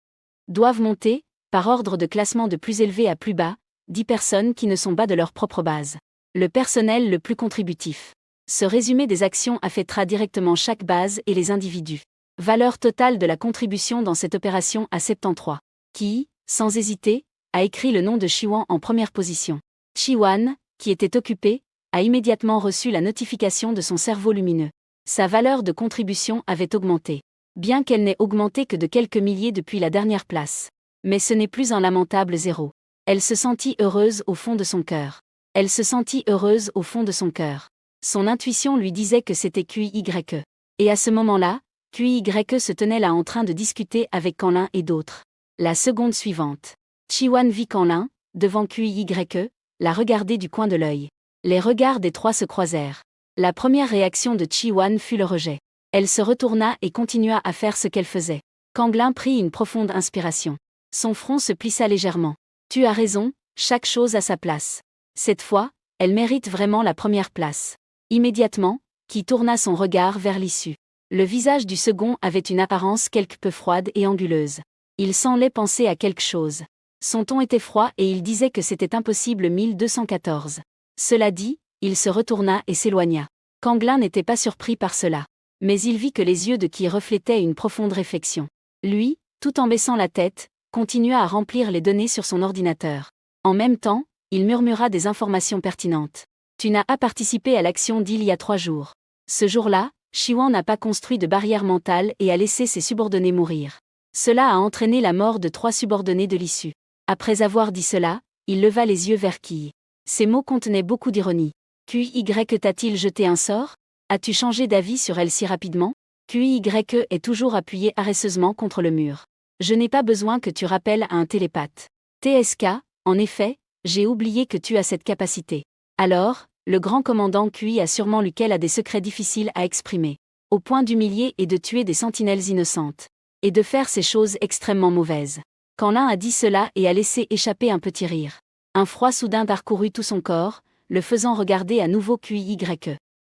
doivent monter, par ordre de classement de plus élevé à plus bas, 10 personnes qui ne sont pas de leur propre base. Le personnel le plus contributif. Ce résumé des actions affectera directement chaque base et les individus. Valeur totale de la contribution dans cette opération à 73. Qui, sans hésiter, a écrit le nom de Chiwan en première position. Chiwan, qui était occupé, a immédiatement reçu la notification de son cerveau lumineux. Sa valeur de contribution avait augmenté. Bien qu'elle n'ait augmenté que de quelques milliers depuis la dernière place. Mais ce n'est plus un lamentable zéro. Elle se sentit heureuse au fond de son cœur. Elle se sentit heureuse au fond de son cœur. Son intuition lui disait que c'était QYE. Et à ce moment-là, QYE se tenait là en train de discuter avec Kanlin et d'autres. La seconde suivante. Chi-Wan vit Kanlin, devant QYE, la regarder du coin de l'œil. Les regards des trois se croisèrent. La première réaction de Chi-Wan fut le rejet. Elle se retourna et continua à faire ce qu'elle faisait. Kanlin prit une profonde inspiration. Son front se plissa légèrement. Tu as raison, chaque chose a sa place. Cette fois, elle mérite vraiment la première place. Immédiatement, Ki tourna son regard vers l'issue. Le visage du second avait une apparence quelque peu froide et anguleuse. Il semblait penser à quelque chose. Son ton était froid et il disait que c'était impossible 1214. Cela dit, il se retourna et s'éloigna. Kanlin n'était pas surpris par cela. Mais il vit que les yeux de Ki reflétaient une profonde réflexion. Lui, tout en baissant la tête, continua à remplir les données sur son ordinateur. En même temps, il murmura des informations pertinentes. Tu n'as pas participé à l'action d'il y a 3 jours. Ce jour-là, Chi-Wan n'a pas construit de barrière mentale et a laissé ses subordonnés mourir. Cela a entraîné la mort de 3 subordonnés de l'issue. Après avoir dit cela, il leva les yeux vers Ki. Ces mots contenaient beaucoup d'ironie. QY t'a-t-il jeté un sort? As-tu changé d'avis sur elle si rapidement? QY est toujours appuyé paresseusement contre le mur. Je n'ai pas besoin que tu rappelles à un télépathe. TSK, en effet, j'ai oublié que tu as cette capacité. Alors, le grand commandant QI a sûrement lu qu'elle a des secrets difficiles à exprimer. Au point d'humilier et de tuer des sentinelles innocentes. Et de faire ces choses extrêmement mauvaises. Kanlin a dit cela et a laissé échapper un petit rire. Un froid soudain parcourut tout son corps, le faisant regarder à nouveau QYE.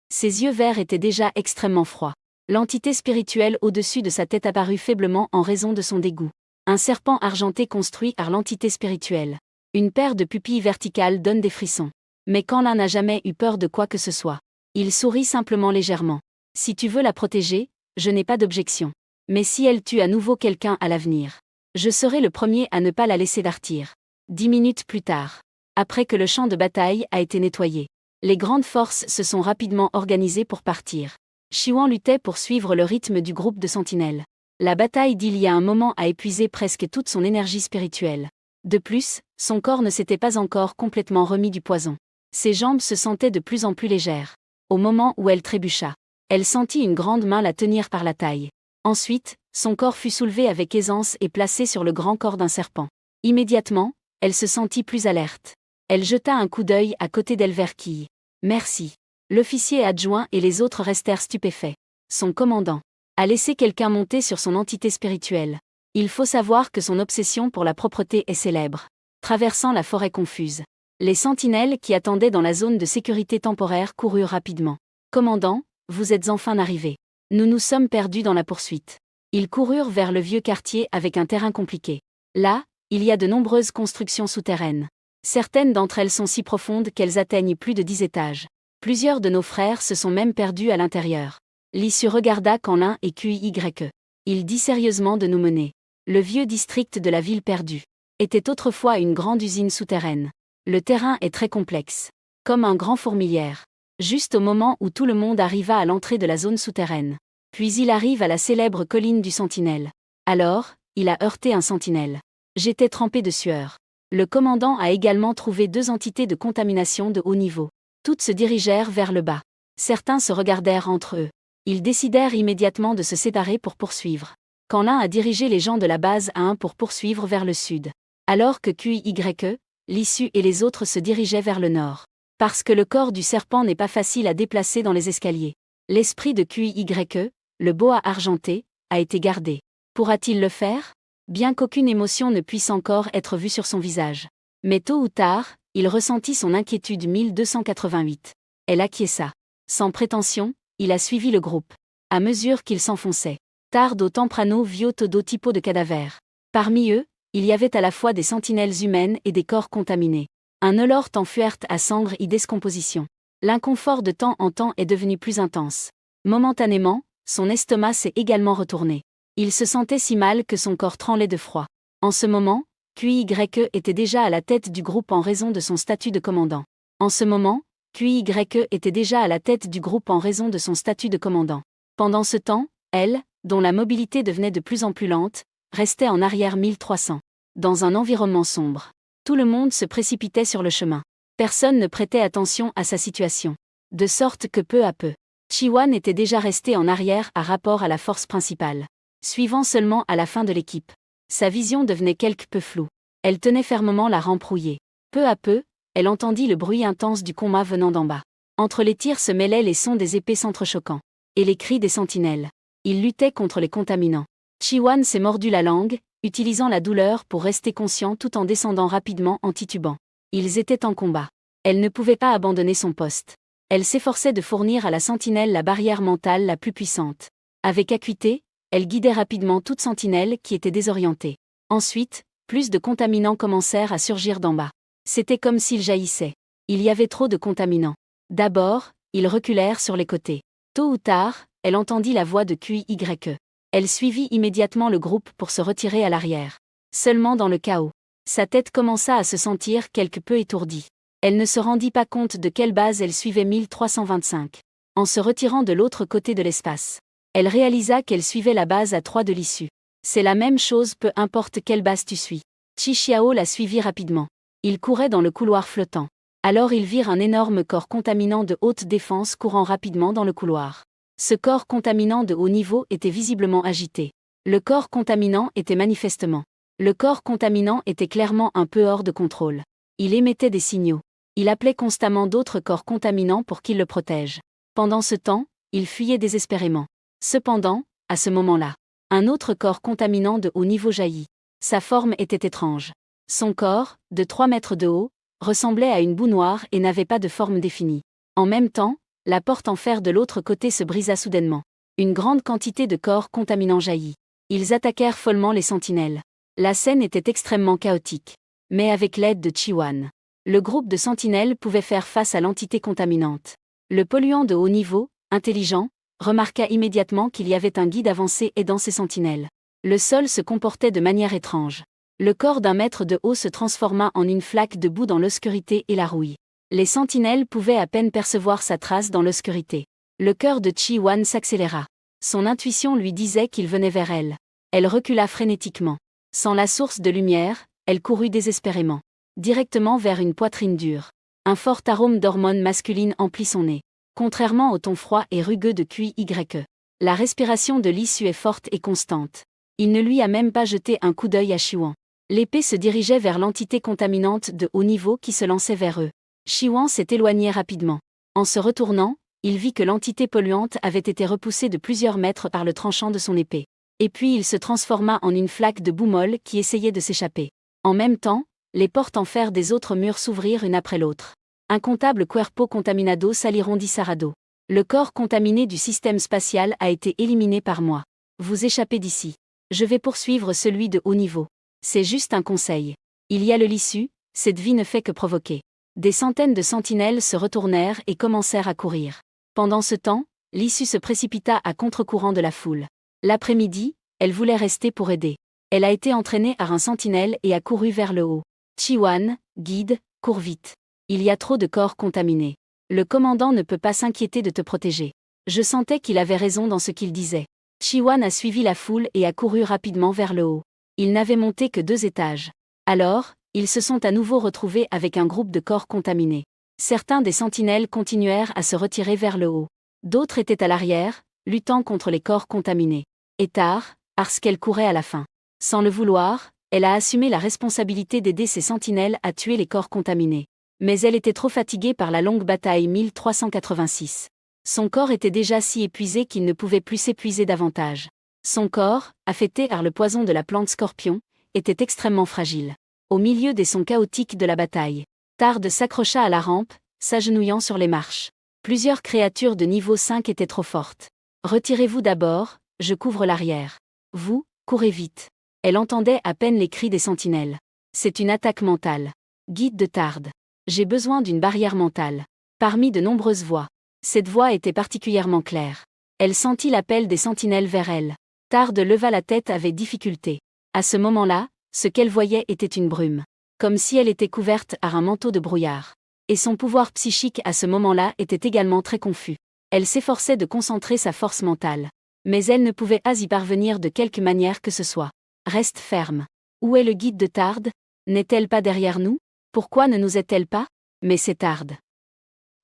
Ses yeux verts étaient déjà extrêmement froids. L'entité spirituelle au-dessus de sa tête apparut faiblement en raison de son dégoût. Un serpent argenté construit par l'entité spirituelle. Une paire de pupilles verticales donne des frissons. Mais Kanlin n'a jamais eu peur de quoi que ce soit. Il sourit simplement légèrement. Si tu veux la protéger, je n'ai pas d'objection. Mais si elle tue à nouveau quelqu'un à l'avenir, je serai le premier à ne pas la laisser partir. 10 minutes plus tard, après que le champ de bataille a été nettoyé, les grandes forces se sont rapidement organisées pour partir. Chi-Wan luttait pour suivre le rythme du groupe de sentinelles. La bataille d'il y a un moment a épuisé presque toute son énergie spirituelle. De plus, son corps ne s'était pas encore complètement remis du poison. Ses jambes se sentaient de plus en plus légères. Au moment où elle trébucha, elle sentit une grande main la tenir par la taille. Ensuite, son corps fut soulevé avec aisance et placé sur le grand corps d'un serpent. Immédiatement, elle se sentit plus alerte. Elle jeta un coup d'œil à côté d'elle vers Ki. Merci. L'officier adjoint et les autres restèrent stupéfaits. Son commandant a laissé quelqu'un monter sur son entité spirituelle. Il faut savoir que son obsession pour la propreté est célèbre. Traversant la forêt confuse, les sentinelles qui attendaient dans la zone de sécurité temporaire coururent rapidement. Commandant, vous êtes enfin arrivé. Nous nous sommes perdus dans la poursuite. Ils coururent vers le vieux quartier avec un terrain compliqué. Là, il y a de nombreuses constructions souterraines. Certaines d'entre elles sont si profondes qu'elles atteignent plus de 10 étages. Plusieurs de nos frères se sont même perdus à l'intérieur. L'issue regarda Kanlin et QYE. Il dit sérieusement de nous mener. Le vieux district de la ville perdue était autrefois une grande usine souterraine. Le terrain est très complexe. Comme un grand fourmilière. Juste au moment où tout le monde arriva à l'entrée de la zone souterraine. Puis il arrive à la célèbre colline du Sentinelle. Alors, il a heurté un sentinelle. J'étais trempé de sueur. Le commandant a également trouvé 2 entités de contamination de haut niveau. Toutes se dirigèrent vers le bas. Certains se regardèrent entre eux. Ils décidèrent immédiatement de se séparer pour poursuivre. Kanlin a dirigé les gens de la base A1 pour poursuivre vers le sud. Alors que QYE, l'issue et les autres se dirigeaient vers le nord. Parce que le corps du serpent n'est pas facile à déplacer dans les escaliers. L'esprit de QYE, le boa argenté, a été gardé. Pourra-t-il le faire? Bien qu'aucune émotion ne puisse encore être vue sur son visage. Mais tôt ou tard, il ressentit son inquiétude 1288. Elle acquiesça. Sans prétention, il a suivi le groupe. À mesure qu'il s'enfonçait, Tardo Temprano vio todo tipo de cadavères. Parmi eux, il y avait à la fois des sentinelles humaines et des corps contaminés. Un olor t'enfuerte à cendres et décomposition. L'inconfort de temps en temps est devenu plus intense. Momentanément, son estomac s'est également retourné. Il se sentait si mal que son corps tremblait de froid. En ce moment, QYE était déjà à la tête du groupe en raison de son statut de commandant. En ce moment, QYE était déjà à la tête du groupe en raison de son statut de commandant. Pendant ce temps, elle, dont la mobilité devenait de plus en plus lente, restait en arrière 1300. Dans un environnement sombre. Tout le monde se précipitait sur le chemin. Personne ne prêtait attention à sa situation. De sorte que peu à peu, Chi-Wan était déjà resté en arrière à rapport à la force principale. Suivant seulement à la fin de l'équipe. Sa vision devenait quelque peu floue. Elle tenait fermement la rampe rouillée. Peu à peu, elle entendit le bruit intense du combat venant d'en bas. Entre les tirs se mêlaient les sons des épées s'entrechoquant. Et les cris des sentinelles. Ils luttaient contre les contaminants. Chi-Wan s'est mordu la langue, utilisant la douleur pour rester conscient tout en descendant rapidement en titubant. Ils étaient en combat. Elle ne pouvait pas abandonner son poste. Elle s'efforçait de fournir à la sentinelle la barrière mentale la plus puissante. Avec acuité, elle guidait rapidement toute sentinelle qui était désorientée. Ensuite, plus de contaminants commencèrent à surgir d'en bas. C'était comme s'ils jaillissaient. Il y avait trop de contaminants. D'abord, ils reculèrent sur les côtés. Tôt ou tard, elle entendit la voix de QYE. Elle suivit immédiatement le groupe pour se retirer à l'arrière. Seulement dans le chaos. Sa tête commença à se sentir quelque peu étourdie. Elle ne se rendit pas compte de quelle base elle suivait 1325. En se retirant de l'autre côté de l'espace, elle réalisa qu'elle suivait la base à 3 de l'issue. C'est la même chose peu importe quelle base tu suis. Chi Xiao la suivit rapidement. Il courait dans le couloir flottant. Alors ils virent un énorme corps contaminant de haute défense courant rapidement dans le couloir. Ce corps contaminant de haut niveau était visiblement agité. Le corps contaminant était manifestement. Le corps contaminant était clairement un peu hors de contrôle. Il émettait des signaux. Il appelait constamment d'autres corps contaminants pour qu'ils le protègent. Pendant ce temps, il fuyait désespérément. Cependant, à ce moment-là, un autre corps contaminant de haut niveau jaillit. Sa forme était étrange. Son corps, de 3 mètres de haut, ressemblait à une boue noire et n'avait pas de forme définie. En même temps, la porte en fer de l'autre côté se brisa soudainement. Une grande quantité de corps contaminants jaillit. Ils attaquèrent follement les sentinelles. La scène était extrêmement chaotique. Mais avec l'aide de Chi-Wan, le groupe de sentinelles pouvait faire face à l'entité contaminante. Le polluant de haut niveau, intelligent, remarqua immédiatement qu'il y avait un guide avancé aidant ses sentinelles. Le sol se comportait de manière étrange. Le corps d'1 mètre de haut se transforma en une flaque de boue dans l'obscurité et la rouille. Les sentinelles pouvaient à peine percevoir sa trace dans l'obscurité. Le cœur de Chi-Wan s'accéléra. Son intuition lui disait qu'il venait vers elle. Elle recula frénétiquement. Sans la source de lumière, elle courut désespérément. Directement vers une poitrine dure. Un fort arôme d'hormones masculines emplit son nez. Contrairement au ton froid et rugueux de QYE. La respiration de l'issue est forte et constante. Il ne lui a même pas jeté un coup d'œil à Chi-Wan. L'épée se dirigeait vers l'entité contaminante de haut niveau qui se lançait vers eux. Chi-Wan s'est éloigné rapidement. En se retournant, il vit que l'entité polluante avait été repoussée de plusieurs mètres par le tranchant de son épée. Et puis il se transforma en une flaque de boue molle qui essayait de s'échapper. En même temps, les portes en fer des autres murs s'ouvrirent une après l'autre. Incontable cuerpo contaminado saliron disarado. Le corps contaminé du système spatial a été éliminé par moi. Vous échappez d'ici. Je vais poursuivre celui de haut niveau. C'est juste un conseil. Il y a le l'issue, cette vie ne fait que provoquer. Des centaines de sentinelles se retournèrent et commencèrent à courir. Pendant ce temps, l'issue se précipita à contre-courant de la foule. L'après-midi, elle voulait rester pour aider. Elle a été entraînée par un sentinelle et a couru vers le haut. Chi-Wan, guide, cours vite. Il y a trop de corps contaminés. Le commandant ne peut pas s'inquiéter de te protéger. Je sentais qu'il avait raison dans ce qu'il disait. Chi-Wan a suivi la foule et a couru rapidement vers le haut. Il n'avait monté que 2 étages. Alors, ils se sont à nouveau retrouvés avec un groupe de corps contaminés. Certains des sentinelles continuèrent à se retirer vers le haut. D'autres étaient à l'arrière, luttant contre les corps contaminés. Et tard, parce qu'elle courait à la fin. Sans le vouloir, elle a assumé la responsabilité d'aider ses sentinelles à tuer les corps contaminés. Mais elle était trop fatiguée par la longue bataille 1386. Son corps était déjà si épuisé qu'il ne pouvait plus s'épuiser davantage. Son corps, affecté par le poison de la plante scorpion, était extrêmement fragile. Au milieu des sons chaotiques de la bataille, Tarde s'accrocha à la rampe, s'agenouillant sur les marches. Plusieurs créatures de niveau 5 étaient trop fortes. Retirez-vous d'abord, je couvre l'arrière. Vous, courez vite. Elle entendait à peine les cris des sentinelles. C'est une attaque mentale. Guide de Tarde. J'ai besoin d'une barrière mentale. Parmi de nombreuses voix. Cette voix était particulièrement claire. Elle sentit l'appel des sentinelles vers elle. Tarde leva la tête avec difficulté. À ce moment-là, ce qu'elle voyait était une brume. Comme si elle était couverte par un manteau de brouillard. Et son pouvoir psychique à ce moment-là était également très confus. Elle s'efforçait de concentrer sa force mentale. Mais elle ne pouvait pas y parvenir de quelque manière que ce soit. Reste ferme. Où est le guide de Tard? N'est-elle pas derrière nous? Pourquoi ne nous est-elle pas? Mais c'est Tard.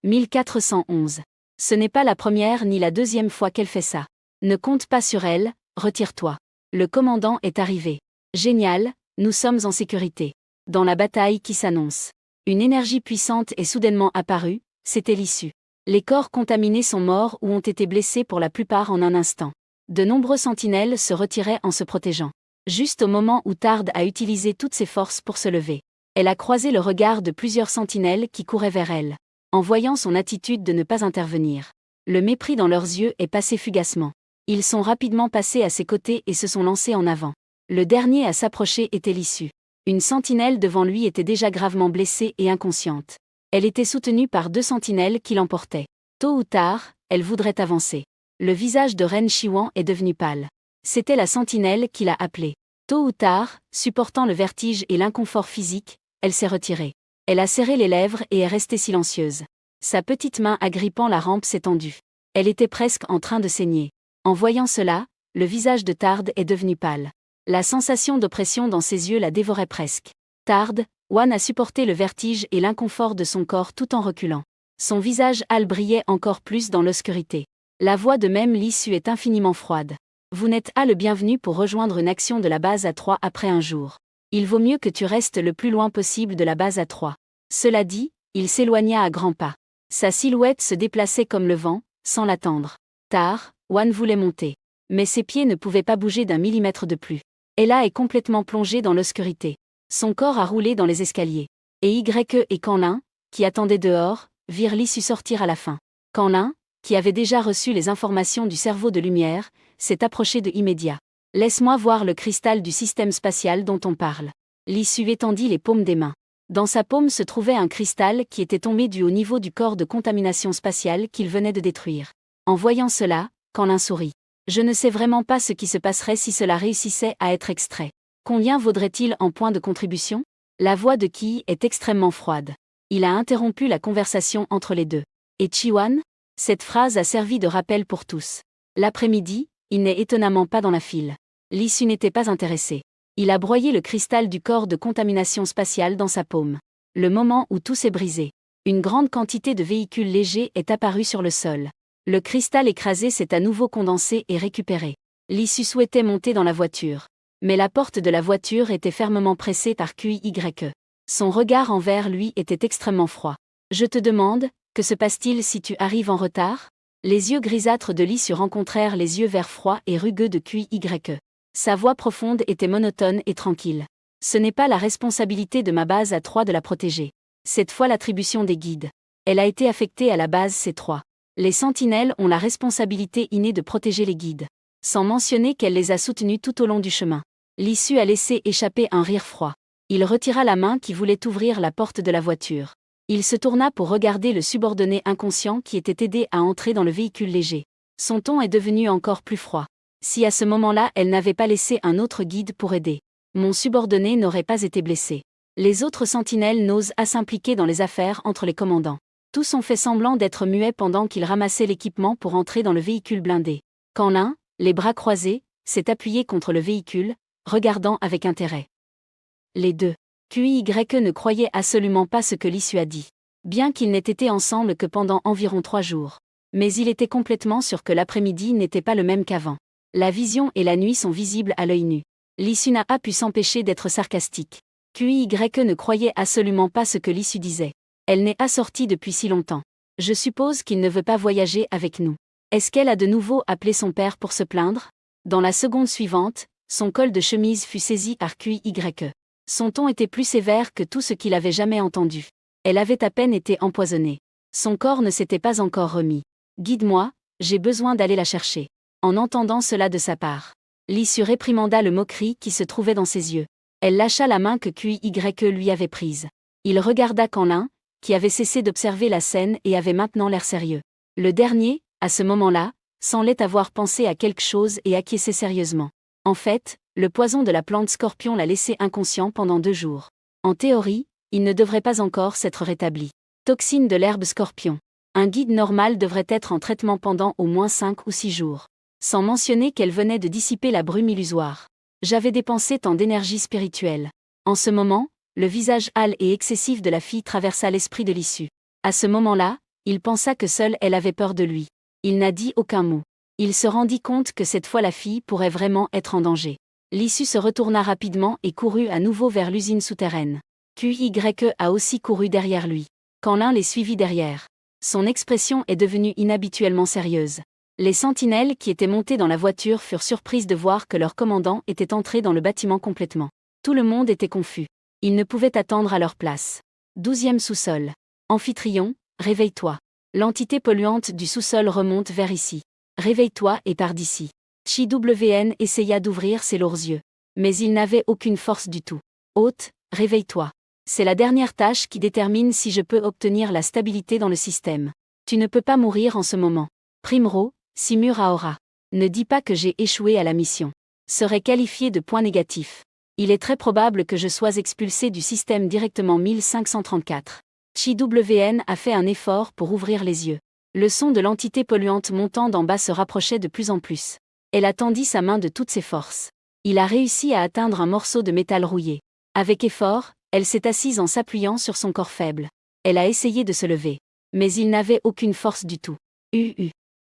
1411. Ce n'est pas la première ni la deuxième fois qu'elle fait ça. Ne compte pas sur elle, retire-toi. Le commandant est arrivé. Génial, nous sommes en sécurité. Dans la bataille qui s'annonce. Une énergie puissante est soudainement apparue, c'était l'issue. Les corps contaminés sont morts ou ont été blessés pour la plupart en un instant. De nombreux sentinelles se retiraient en se protégeant. Juste au moment où Tard a utilisé toutes ses forces pour se lever. Elle a croisé le regard de plusieurs sentinelles qui couraient vers elle. En voyant son attitude de ne pas intervenir. Le mépris dans leurs yeux est passé fugacement. Ils sont rapidement passés à ses côtés et se sont lancés en avant. Le dernier à s'approcher était l'issue. Une sentinelle devant lui était déjà gravement blessée et inconsciente. Elle était soutenue par 2 sentinelles qui l'emportaient. Tôt ou tard, elle voudrait avancer. Le visage de Ren Shiwan est devenu pâle. C'était la sentinelle qui l'a appelée. Tôt ou tard, supportant le vertige et l'inconfort physique, elle s'est retirée. Elle a serré les lèvres et est restée silencieuse. Sa petite main agrippant la rampe s'est tendue. Elle était presque en train de saigner. En voyant cela, le visage de Tard est devenu pâle. La sensation d'oppression dans ses yeux la dévorait presque. Tard, Wan a supporté le vertige et l'inconfort de son corps tout en reculant. Son visage hâle brillait encore plus dans l'obscurité. La voix de même l'issue est infiniment froide. Vous n'êtes pas le bienvenu pour rejoindre une action de la base A3 après un jour. Il vaut mieux que tu restes le plus loin possible de la base A3. Cela dit, il s'éloigna à grands pas. Sa silhouette se déplaçait comme le vent, sans l'attendre. Tard, Wan voulait monter. Mais ses pieds ne pouvaient pas bouger d'un millimètre de plus. Ella est complètement plongée dans l'obscurité. Son corps a roulé dans les escaliers. Et Y et Kanlin, qui attendaient dehors, virent l'issue sortir à la fin. Kanlin, qui avait déjà reçu les informations du cerveau de lumière, s'est approché de immédiat. Laisse-moi voir le cristal du système spatial dont on parle. L'issue étendit les paumes des mains. Dans sa paume se trouvait un cristal qui était tombé du haut niveau du corps de contamination spatiale qu'il venait de détruire. En voyant cela, Kanlin sourit. Je ne sais vraiment pas ce qui se passerait si cela réussissait à être extrait. Combien vaudrait-il en points de contribution? La voix de Qi est extrêmement froide. Il a interrompu la conversation entre les deux. Et Chiwan? Cette phrase a servi de rappel pour tous. L'après-midi, il n'est étonnamment pas dans la file. L'issue n'était pas intéressé. Il a broyé le cristal du corps de contamination spatiale dans sa paume. Le moment où tout s'est brisé. Une grande quantité de véhicules légers est apparue sur le sol. Le cristal écrasé s'est à nouveau condensé et récupéré. L'issue souhaitait monter dans la voiture. Mais la porte de la voiture était fermement pressée par QYE. Son regard envers lui était extrêmement froid. Je te demande, que se passe-t-il si tu arrives en retard? Les yeux grisâtres de l'issue rencontrèrent les yeux verts froids et rugueux de QYE. Sa voix profonde était monotone et tranquille. Ce n'est pas la responsabilité de ma base A3 de la protéger. Cette fois l'attribution des guides. Elle a été affectée à la base C3. Les sentinelles ont la responsabilité innée de protéger les guides. Sans mentionner qu'elle les a soutenus tout au long du chemin. L'issue a laissé échapper un rire froid. Il retira la main qui voulait ouvrir la porte de la voiture. Il se tourna pour regarder le subordonné inconscient qui était aidé à entrer dans le véhicule léger. Son ton est devenu encore plus froid. Si à ce moment-là elle n'avait pas laissé un autre guide pour aider, mon subordonné n'aurait pas été blessé. Les autres sentinelles n'osent pas s'impliquer dans les affaires entre les commandants. Tous ont fait semblant d'être muets pendant qu'ils ramassaient l'équipement pour entrer dans le véhicule blindé. Quand l'un, les bras croisés, s'est appuyé contre le véhicule, regardant avec intérêt. Les deux. QYE ne croyait absolument pas ce que l'issue a dit. Bien qu'ils n'aient été ensemble que pendant environ 3 jours. Mais il était complètement sûr que l'après-midi n'était pas le même qu'avant. La vision et la nuit sont visibles à l'œil nu. L'issue n'a pas pu s'empêcher d'être sarcastique. QYE ne croyait absolument pas ce que l'issue disait. Elle n'est pas sortie depuis si longtemps. Je suppose qu'il ne veut pas voyager avec nous. Est-ce qu'elle a de nouveau appelé son père pour se plaindre? Dans la seconde suivante, son col de chemise fut saisi par QYE. Son ton était plus sévère que tout ce qu'il avait jamais entendu. Elle avait à peine été empoisonnée. Son corps ne s'était pas encore remis. Guide-moi, j'ai besoin d'aller la chercher. En entendant cela de sa part, l'issue réprimanda le moquerie qui se trouvait dans ses yeux. Elle lâcha la main que QYE lui avait prise. Il regarda Kanlin, qui avait cessé d'observer la scène et avait maintenant l'air sérieux. Le dernier, à ce moment-là, semblait avoir pensé à quelque chose et acquiescé sérieusement. En fait, le poison de la plante scorpion l'a laissé inconscient pendant 2 jours. En théorie, il ne devrait pas encore s'être rétabli. Toxine de l'herbe scorpion. Un guide normal devrait être en traitement pendant au moins 5 ou 6 jours. Sans mentionner qu'elle venait de dissiper la brume illusoire. J'avais dépensé tant d'énergie spirituelle. En ce moment, le visage hâle et excessif de la fille traversa l'esprit de l'issue. À ce moment-là, il pensa que seule elle avait peur de lui. Il n'a dit aucun mot. Il se rendit compte que cette fois la fille pourrait vraiment être en danger. L'issue se retourna rapidement et courut à nouveau vers l'usine souterraine. QYE a aussi couru derrière lui. Quand l'un les suivit derrière. Son expression est devenue inhabituellement sérieuse. Les sentinelles qui étaient montées dans la voiture furent surprises de voir que leur commandant était entré dans le bâtiment complètement. Tout le monde était confus. Ils ne pouvaient attendre à leur place. 12e sous-sol. Amphitryon, réveille-toi. L'entité polluante du sous-sol remonte vers ici. Réveille-toi et pars d'ici. Chi-WN essaya d'ouvrir ses lourds yeux. Mais il n'avait aucune force du tout. Hôte, réveille-toi. C'est la dernière tâche qui détermine si je peux obtenir la stabilité dans le système. Tu ne peux pas mourir en ce moment. Primero, Simur Aora. Ne dis pas que j'ai échoué à la mission. Serait qualifié de point négatif. Il est très probable que je sois expulsé du système directement 1534. Chi-WN a fait un effort pour ouvrir les yeux. Le son de l'entité polluante montant d'en bas se rapprochait de plus en plus. Elle a tendu sa main de toutes ses forces. Il a réussi à atteindre un morceau de métal rouillé. Avec effort, elle s'est assise en s'appuyant sur son corps faible. Elle a essayé de se lever. Mais il n'avait aucune force du tout.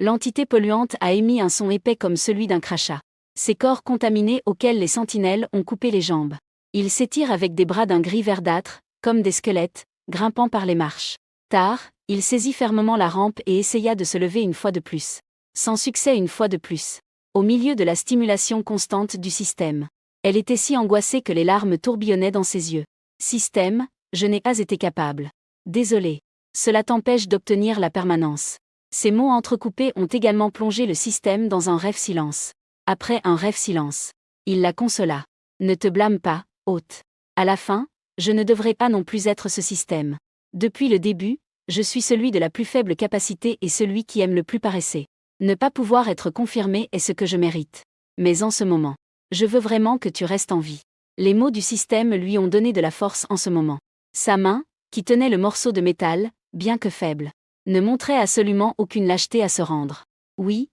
L'entité polluante a émis un son épais comme celui d'un crachat. Ces corps contaminés auxquels les sentinelles ont coupé les jambes. Ils s'étirent avec des bras d'un gris verdâtre, comme des squelettes, grimpant par les marches. Tard, il saisit fermement la rampe et essaya de se lever une fois de plus. Sans succès une fois de plus. Au milieu de la stimulation constante du système. Elle était si angoissée que les larmes tourbillonnaient dans ses yeux. Système, je n'ai pas été capable. Désolé. Cela t'empêche d'obtenir la permanence. Ces mots entrecoupés ont également plongé le système dans un rêve silence. Après un rêve silence. Il la consola. Ne te blâme pas, hôte. À la fin, je ne devrais pas non plus être ce système. Depuis le début, je suis celui de la plus faible capacité et celui qui aime le plus paresser. Ne pas pouvoir être confirmé est ce que je mérite. Mais en ce moment, je veux vraiment que tu restes en vie. Les mots du système lui ont donné de la force en ce moment. Sa main, qui tenait le morceau de métal, bien que faible, ne montrait absolument aucune lâcheté à se rendre. Oui.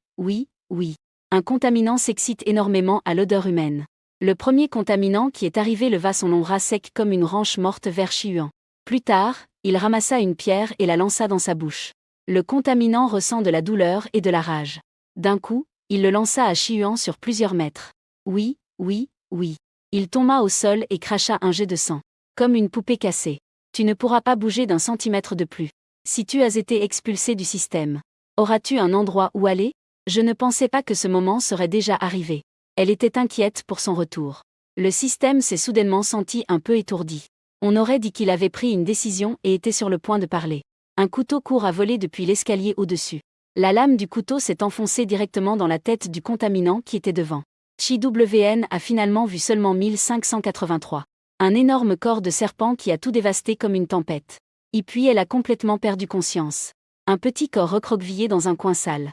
Un contaminant s'excite énormément à l'odeur humaine. Le premier contaminant qui est arrivé leva son long bras sec comme une branche morte vers Chi-Yuan. Plus tard, il ramassa une pierre et la lança dans sa bouche. Le contaminant ressent de la douleur et de la rage. D'un coup, il le lança à Chi-Yuan sur plusieurs mètres. Oui. Il tomba au sol et cracha un jet de sang. Comme une poupée cassée. Tu ne pourras pas bouger d'un centimètre de plus. Si tu as été expulsé du système. Auras-tu un endroit où aller ? Je ne pensais pas que ce moment serait déjà arrivé. Elle était inquiète pour son retour. Le système s'est soudainement senti un peu étourdi. On aurait dit qu'il avait pris une décision et était sur le point de parler. Un couteau court a volé depuis l'escalier au-dessus. La lame du couteau s'est enfoncée directement dans la tête du contaminant qui était devant. Chi-WN a finalement vu seulement 1583. Un énorme corps de serpent qui a tout dévasté comme une tempête. Et puis elle a complètement perdu conscience. Un petit corps recroquevillé dans un coin sale.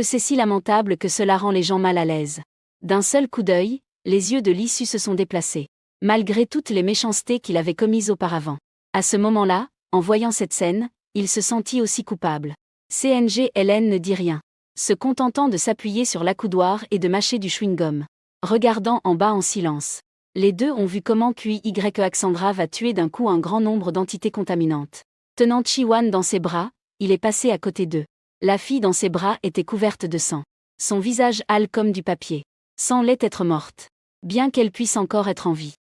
C'est si lamentable que cela rend les gens mal à l'aise. D'un seul coup d'œil, les yeux de l'issue se sont déplacés. Malgré toutes les méchancetés qu'il avait commises auparavant. À ce moment-là, en voyant cette scène, il se sentit aussi coupable. CNGLN ne dit rien. Se contentant de s'appuyer sur l'accoudoir et de mâcher du chewing-gum. Regardant en bas en silence. Les deux ont vu comment QYE Axandra va tuer d'un coup un grand nombre d'entités contaminantes. Tenant Chi-Wan dans ses bras, il est passé à côté d'eux. La fille dans ses bras était couverte de sang. Son visage hâle comme du papier. Semblait être morte. Bien qu'elle puisse encore être en vie.